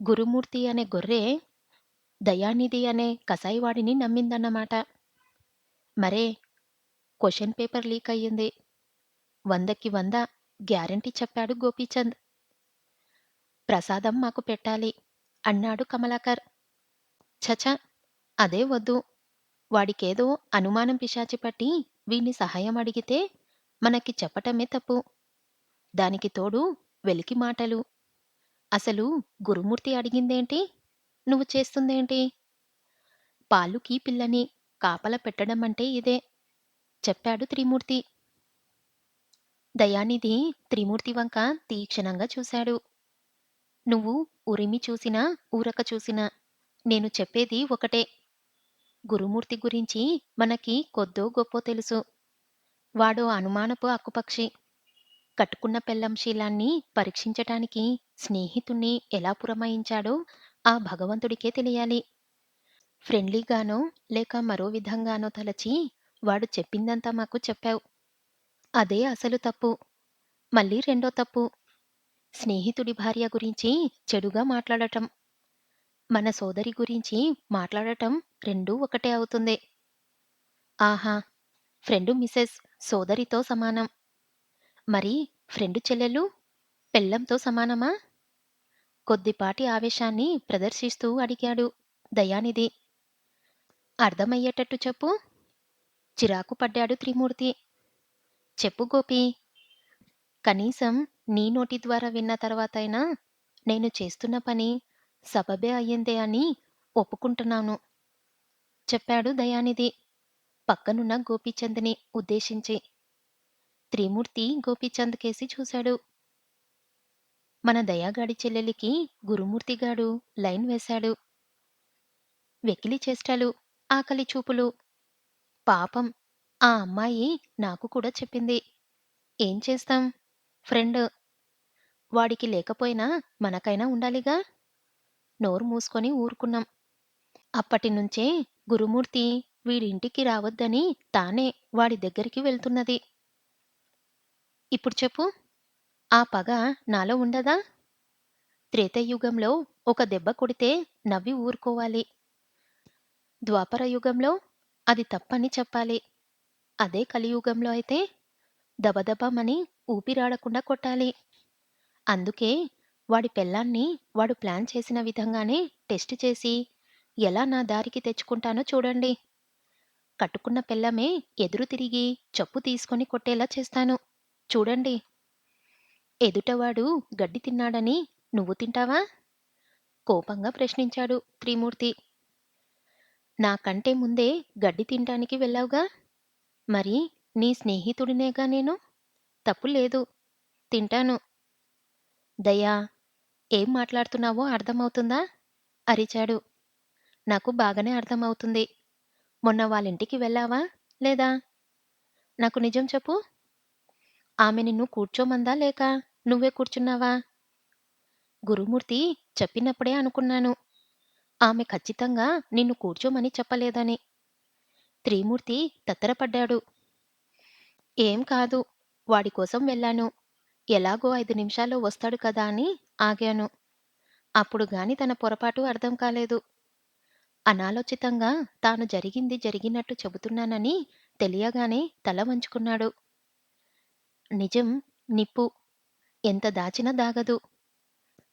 గురుమూర్తి అనే గొర్రె దయానిధి అనే కసాయివాడిని నమ్మిందన్నమాట. మరే క్వెషన్ పేపర్ లీక్ అయ్యింది. 100కి 100 గ్యారంటీ చెప్పాడు గోపీచంద్. ప్రసాదం మాకు పెట్టాలి అన్నాడు కమలాకర్. ఛఛ! అదే వద్దు. వాడికేదో అనుమానం పిశాచి పట్టి వీణ్ణి సహాయం అడిగితే మనకి చెప్పటమే తప్పు. దానికి తోడు వెలికి మాటలు. అసలు గురుమూర్తి అడిగిందేంటి? నువ్వు చేస్తుందేంటి? పాలుకి పిల్లని కాపలా పెట్టడమంటే ఇదే చెప్పాడు త్రిమూర్తి. దయానిధి త్రిమూర్తి వంక తీక్షణంగా చూశాడు. నువ్వు ఉరిమి చూసినా, ఊరక చూసినా నేను చెప్పేది ఒకటే. గురుమూర్తి గురించి మనకి కొద్దో గొప్పో తెలుసు. వాడో అనుమానపు అక్కుపక్షి. కట్టుకున్న పెళ్ళాం శీలాన్ని పరీక్షించటానికి స్నేహితుణ్ణి ఎలా పురమాయించాడో ఆ భగవంతుడికే తెలియాలి. ఫ్రెండ్లీగానో లేక మరో విధంగానో తలచి వాడు చెప్పిందంతా మాకు చెప్పావు. అదే అసలు తప్పు. మళ్ళీ రెండో తప్పు. స్నేహితుడి భార్య గురించి చెడుగా మాట్లాడటం. మన సోదరి గురించి మాట్లాడటం రెండూ ఒకటే అవుతుంది. ఆహా! ఫ్రెండు మిసెస్ సోదరితో సమానం. మరి ఫ్రెండు చెల్లెలు పెళ్ళంతో సమానమా? కొద్దిపాటి ఆవేశాన్ని ప్రదర్శిస్తూ అడిగాడు దయానిధి. అర్థమయ్యేటట్టు చెప్పు. చిరాకు పడ్డాడు త్రిమూర్తి. చెప్పు గోపీ. కనీసం నీ నోటి ద్వారా విన్న తర్వాతైనా నేను చేస్తున్న పని సబబే అయ్యిందే అని ఒప్పుకుంటున్నాను చెప్పాడు దయానిధి పక్కనున్న గోపీచంద్ని ఉద్దేశించి. త్రిమూర్తి గోపీచంద్ కేసి చూశాడు. మన దయాగాడి చెల్లెలికి గురుమూర్తిగాడు లైన్ వేశాడు. వెకిలి చేష్టలు, ఆకలి చూపులు. పాపం ఆ అమ్మాయి నాకు కూడా చెప్పింది. ఏం చేస్తాం? ఫ్రెండ్. వాడికి లేకపోయినా మనకైనా ఉండాలిగా. నోరు మూసుకొని ఊరుకున్నాం. అప్పటినుంచే గురుమూర్తి వీడింటికి రావద్దని తానే వాడి దగ్గరికి వెళ్తున్నది. ఇప్పుడు చెప్పు. ఆ పగ నాలో ఉండదా? త్రేతాయుగంలో ఒక దెబ్బ కొడితే నవ్వి ఊరుకోవాలి. ద్వాపరయుగంలో అది తప్పని చెప్పాలి. అదే కలియుగంలో అయితే దబదబామని ఊపిరాడకుండా కొట్టాలి. అందుకే వాడి పెళ్ళాన్ని వాడు ప్లాన్ చేసిన విధంగానే టెస్ట్ చేసి ఎలా నా దారికి తెచ్చుకుంటానో చూడండి. కట్టుకున్న పెళ్ళామే ఎదురు తిరిగి చెప్పు తీసుకొని కొట్టేలా చేస్తాను. చూడండి. ఎదుటవాడు గడ్డి తిన్నాడని నువ్వు తింటావా? కోపంగా ప్రశ్నించాడు త్రిమూర్తి. నాకంటే ముందే గడ్డి తింటానికి వెళ్ళావుగా. మరి నీ స్నేహితుడినేగా నేను. తప్పు లేదు. తింటాను. దయా, ఏం మాట్లాడుతున్నావో అర్థమవుతుందా? అరిచాడు. నాకు బాగానే అర్థమవుతుంది. మొన్న వాళ్ళింటికి వెళ్ళావా లేదా? నాకు నిజం చెప్పు. ఆమె నిన్ను కూర్చోమందా లేక నువ్వే కూర్చున్నావా? గురుమూర్తి చెప్పినప్పుడే అనుకున్నాను. ఆమె ఖచ్చితంగా నిన్ను కూర్చోమని చెప్పలేదని. త్రిమూర్తి తత్తరపడ్డాడు. ఏం కాదు. వాడి కోసం వెళ్ళాను. ఎలాగో 5 నిమిషాల్లో వస్తాడు కదా అని ఆగాను. అప్పుడు గాని తన పొరపాటు అర్థం కాలేదు. అనాలోచితంగా తాను జరిగింది జరిగినట్టు చెబుతున్నానని తెలియగానే తల వంచుకున్నాడు. నిజం నిప్పు. ఎంత దాచినా దాగదు.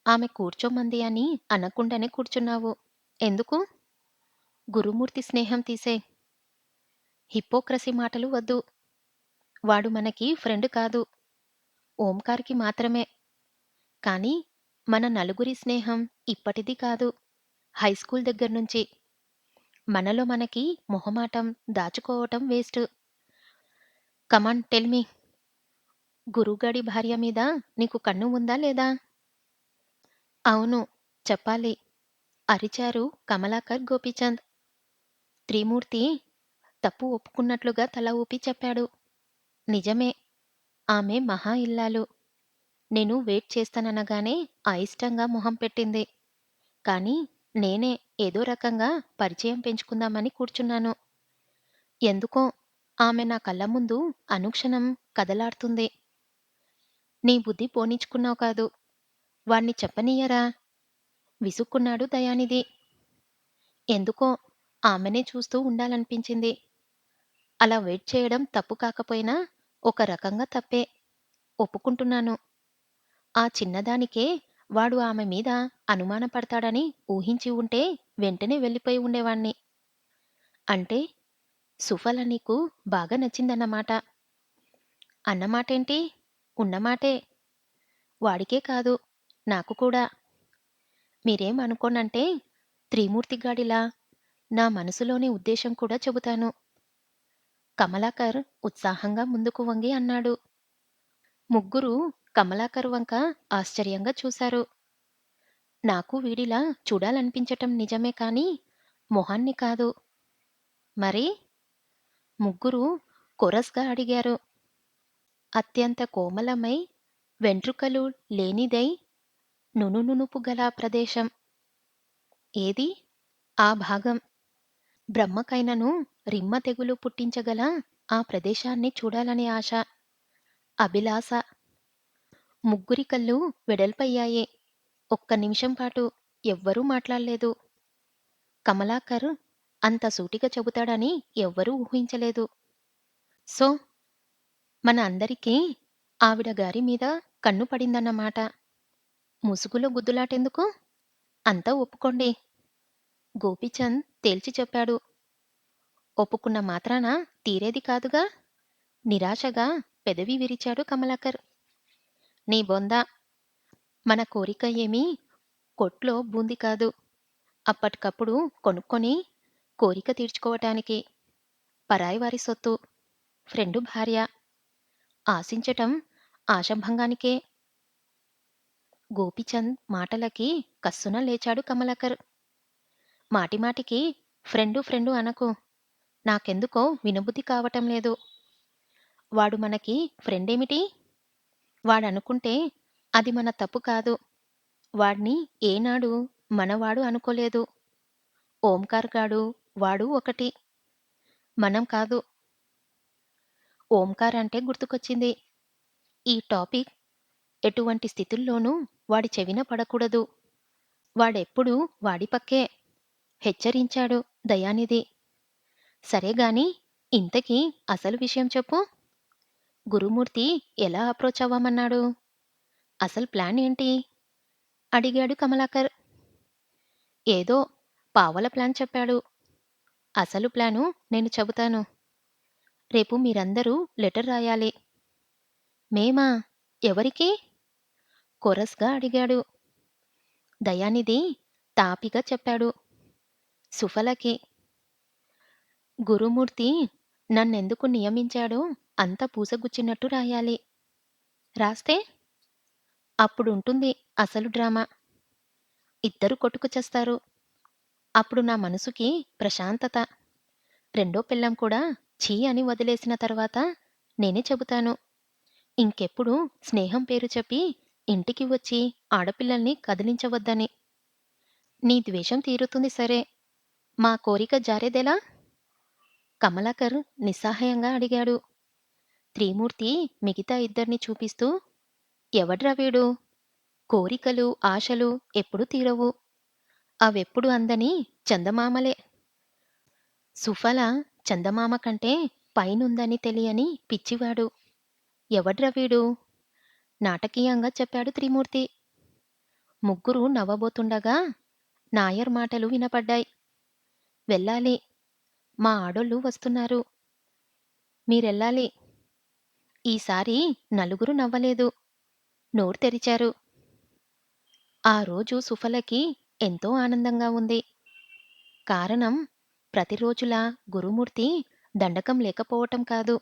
ఆమె కూర్చోమంది అని అనకుండానే కూర్చున్నావు. ఎందుకు? గురుమూర్తి స్నేహం తీసేయ్. హిపోక్రసీ మాటలు వద్దు. వాడు మనకి ఫ్రెండ్ కాదు. ఓంకార్‌కి మాత్రమే. కానీ మన నలుగురి స్నేహం ఇప్పటిది కాదు. హైస్కూల్ దగ్గర్నుంచి. మనలో మనకి మొహమాటం, దాచుకోవటం వేస్ట్. Come on tell me. గురువుగాడి భార్య మీద నీకు కన్ను ఉందా లేదా? అవును. చెప్పాలి. అరిచారు కమలాకర్ గోపీచంద్. త్రిమూర్తి తప్పు ఒప్పుకున్నట్లుగా తల ఊపి చెప్పాడు. నిజమే. ఆమె మహా ఇల్లాలు. నేను వెయిట్ చేస్తాననగానే అయిష్టంగా మొహం పెట్టింది. కానీ నేనే ఏదో రకంగా పరిచయం పెంచుకుందామని కూర్చున్నాను. ఎందుకో ఆమె నా కళ్ళ ముందు అనుక్షణం కదలాడుతుంది. నీ బుద్ధి పోనిచ్చుకున్నావు కాదు. వాణ్ణి చెప్పనియ్యరా? విసుక్కున్నాడు దయానిధి. ఎందుకో ఆమెనే చూస్తూ ఉండాలనిపించింది. అలా వెయిట్ చేయడం తప్పు కాకపోయినా ఒక రకంగా తప్పే. ఒప్పుకుంటున్నాను. ఆ చిన్నదానికే వాడు ఆమె మీద అనుమానపడతాడని ఊహించి ఉంటే వెంటనే వెళ్ళిపోయి ఉండేవాణ్ణి. అంటే సుఫల నీకు బాగా నచ్చిందన్నమాట. అన్నమాటేంటి? ఉన్నమాటే. వాడికే కాదు, నాకు కూడా. మీరేం అనుకోనంటే త్రిమూర్తిగాడిలా నా మనసులోని ఉద్దేశం కూడా చెబుతాను. కమలాకర్ ఉత్సాహంగా ముందుకు వంగి అన్నాడు. ముగ్గురు కమలాకర్ వంక ఆశ్చర్యంగా చూశారు. నాకు వీడిలా చూడాలనిపించటం నిజమే కాని మొహాన్ని కాదు. మరి? ముగ్గురు కొరస్‌గా అడిగారు. అత్యంత కోమలమై, వెంట్రుకలు లేనిదై, నునునునుపు గల ప్రదేశం. ఏది? ఆ భాగం. బ్రహ్మకైనను రిమ్మ తెగులు పుట్టించగల ఆ ప్రదేశాన్ని చూడాలనే ఆశ, అభిలాష. ముగ్గురి కళ్ళు వెడల్పయ్యాయి. ఒక్క నిమిషం పాటు ఎవ్వరూ మాట్లాడలేదు. కమలాకర్ అంత సూటిగా చెబుతాడని ఎవ్వరూ ఊహించలేదు. సో, మన అందరికీ ఆవిడ గారి మీద కన్ను పడిందన్నమాట. ముసుగులో గుద్దులాటెందుకు? అంతా ఒప్పుకోండి. గోపీచంద్ తేల్చి చెప్పాడు. ఒప్పుకున్న మాత్రాన తీరేది కాదుగా. నిరాశగా పెదవి విరిచాడు కమలాకర్. నీ బొంద. మన కోరిక ఏమీ కొట్లో బూంది కాదు. అప్పటికప్పుడు కొనుక్కొని కోరిక తీర్చుకోవటానికి. పరాయివారి సొత్తు. ఫ్రెండు భార్య. ఆశించటం ఆశాభంగానికే. గోపీచంద్ మాటలకి కస్సున లేచాడు కమలాకర్. మాటిమాటికి ఫ్రెండు ఫ్రెండు అనకు. నాకెందుకో వినబుద్ధి కావటం లేదు. వాడు మనకి ఫ్రెండేమిటి? వాడనుకుంటే అది మన తప్పు కాదు. వాడ్ని ఏనాడు మనవాడు అనుకోలేదు. ఓంకార్ గాడు, వాడు ఒకటి. మనం కాదు. ఓంకార్ అంటే గుర్తుకొచ్చింది. ఈ టాపిక్ ఎటువంటి స్థితుల్లోనూ వాడి చెవిన పడకూడదు. వాడెప్పుడూ వాడి పక్కే. హెచ్చరించాడు దయానిధి. సరేగాని ఇంతకీ అసలు విషయం చెప్పు. గురుమూర్తి ఎలా అప్రోచ్ అవ్వమన్నాడు? అసలు ప్లాన్ ఏంటి? అడిగాడు కమలాకర్. ఏదో పావలా ప్లాన్ చెప్పాడు. అసలు ప్లాను నేను చెబుతాను. రేపు మీరందరూ లెటర్ రాయాలి. మేమా? ఎవరికి? కొరస్‌గా అడిగాడు. దయానిధి తాపిగా చెప్పాడు. సుఫలకి. గురుమూర్తి నన్నెందుకు నియమించాడో అంతా పూసగుచ్చినట్టు రాయాలి. రాస్తే? అప్పుడుంటుంది అసలు డ్రామా. ఇద్దరు కొట్టుకు చస్తారు. అప్పుడు నా మనసుకి ప్రశాంతత. రెండో పెళ్ళాం కూడా ఛీ అని వదిలేసిన తర్వాత నేనే చెబుతాను. ఇంకెప్పుడు స్నేహం పేరు చెప్పి ఇంటికి వచ్చి ఆడపిల్లల్ని కదిలించవద్దని. నీ ద్వేషం తీరుతుంది సరే, మా కోరిక జారేదెలా? కమలాకర్ నిస్సహాయంగా అడిగాడు. త్రిమూర్తి మిగతా ఇద్దర్ని చూపిస్తూ, ఎవడ్రా వీడు? కోరికలు, ఆశలు ఎప్పుడూ తీరవు. అవెప్పుడు అందని చందమామలే. సుఫల చందమామ కంటే పైనుందని తెలియని పిచ్చివాడు. ఎవడ్రా వీడు? నాటకీయంగా చెప్పాడు త్రిమూర్తి. ముగ్గురు నవ్వబోతుండగా నాయర్ మాటలు వినపడ్డాయి. వెళ్ళాలి. మా ఆడోళ్ళు వస్తున్నారు. మీరెళ్ళాలి. ఈసారి నలుగురు నవ్వలేదు. నోరు తెరిచారు. ఆ రోజు సుఫలకి ఎంతో ఆనందంగా ఉంది. కారణం ప్రతిరోజులా గురుమూర్తి దండకం లేకపోవటం కాదు.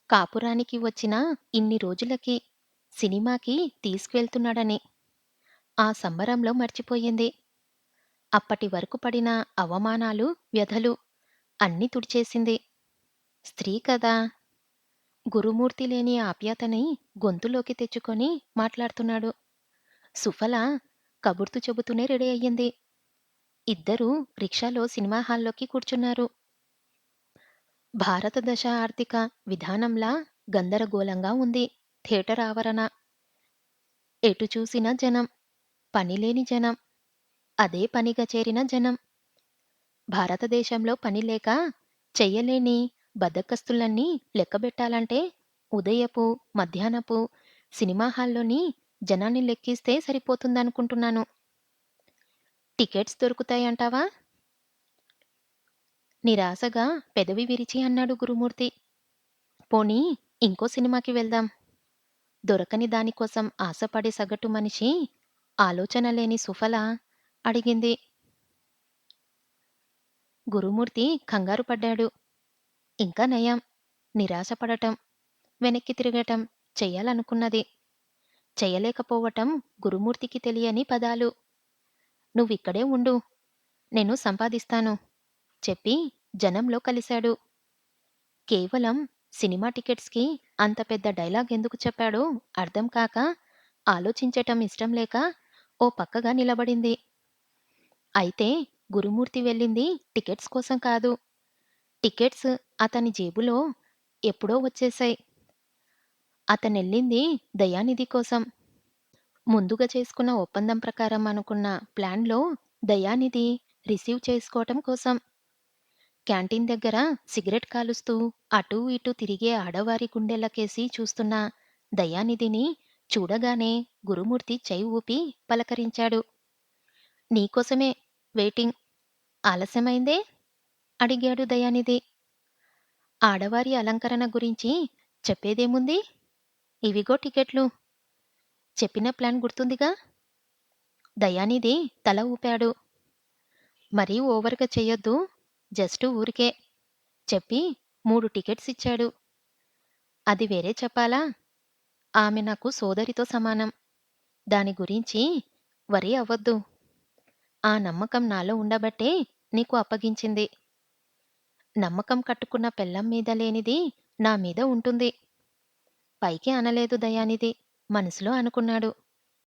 కాపురానికి వచ్చిన ఇన్ని రోజులకి సినిమాకి తీసుకువెళ్తున్నాడని. ఆ సంబరంలో మర్చిపోయింది. అప్పటి వరకు పడిన అవమానాలు, వ్యధలు అన్నీ తుడిచేసింది. స్త్రీ కదా! గురుమూర్తి లేని ఆప్యాయతని గొంతులోకి తెచ్చుకొని మాట్లాడుతున్నాడు. సుఫల కబుర్తు చెబుతూనే రెడీ అయ్యింది. ఇద్దరూ రిక్షాలో సినిమా హాల్లోకి కూర్చున్నారు. భారతదేశ ఆర్థిక విధానంలా గందరగోళంగా ఉంది థియేటర్ ఆవరణ. ఎటు చూసినా జనం. పనిలేని జనం. అదే పనిగా చేరిన జనం. భారతదేశంలో పని లేక చెయ్యలేని బద్ధకస్తులన్నీ లెక్కబెట్టాలంటే ఉదయపు, మధ్యాహ్నపు సినిమా హాల్లోని జనాన్ని లెక్కిస్తే సరిపోతుందనుకుంటున్నాను. టికెట్స్ దొరుకుతాయంటావా? నిరాశగా పెదవి విరిచి అన్నాడు గురుమూర్తి. పోనీ ఇంకో సినిమాకి వెళ్దాం. దొరకని దానికోసం ఆశపడే సగటు మనిషి ఆలోచన లేని సుఫల అడిగింది. గురుమూర్తి కంగారు పడ్డాడు. ఇంకా నయం. నిరాశపడటం, వెనక్కి తిరగటం చెయ్యాలనుకున్నది. చెయ్యలేకపోవటం గురుమూర్తికి తెలియని పదాలు. నువ్విక్కడే ఉండు. నేను సంపాదిస్తాను. చెప్పి జనంలో కలిశాడు. కేవలం సినిమా టికెట్స్‌కి అంత పెద్ద డైలాగ్ ఎందుకు చెప్పాడో అర్థం కాక, ఆలోచించటం ఇష్టం లేక ఓ పక్కగా నిలబడింది. అయితే గురుమూర్తి వెళ్ళింది టికెట్స్ కోసం కాదు. టికెట్స్ అతని జేబులో ఎప్పుడో వచ్చేశాయి. అతనెళ్ళింది దయానిధి కోసం. ముందుగా చేసుకున్న ఒప్పందం ప్రకారం అనుకున్న ప్లాన్‌లో దయానిధి రిసీవ్ చేసుకోవటం కోసం. క్యాంటీన్ దగ్గర సిగరెట్ కాలుస్తూ అటూ ఇటూ తిరిగే ఆడవారి గుండెలకేసి చూస్తున్న దయానిధిని చూడగానే గురుమూర్తి చెయ్యి ఊపి పలకరించాడు. నీకోసమే వెయిటింగ్. ఆలస్యమైందే? అడిగాడు దయానిధి. ఆడవారి అలంకరణ గురించి చెప్పేదేముంది? ఇవిగో టికెట్లు. చెప్పిన ప్లాన్ గుర్తుందిగా? దయానిధి తల ఊపాడు. మరీ ఓవర్‌గా చెయ్యొద్దు. జస్ట్ ఊరికే చెప్పి 3 టికెట్స్ ఇచ్చాడు. అది వేరే చెప్పాలా? ఆమె నాకు సోదరితో సమానం. దాని గురించి వరీ అవ్వొద్దు. ఆ నమ్మకం నాలో ఉండబట్టే నీకు అప్పగించింది. నమ్మకం కట్టుకున్న పెళ్ళాం మీద లేనిది నా మీద ఉంటుంది. పైకి అనలేదు దయానిధి. మనసులో అనుకున్నాడు.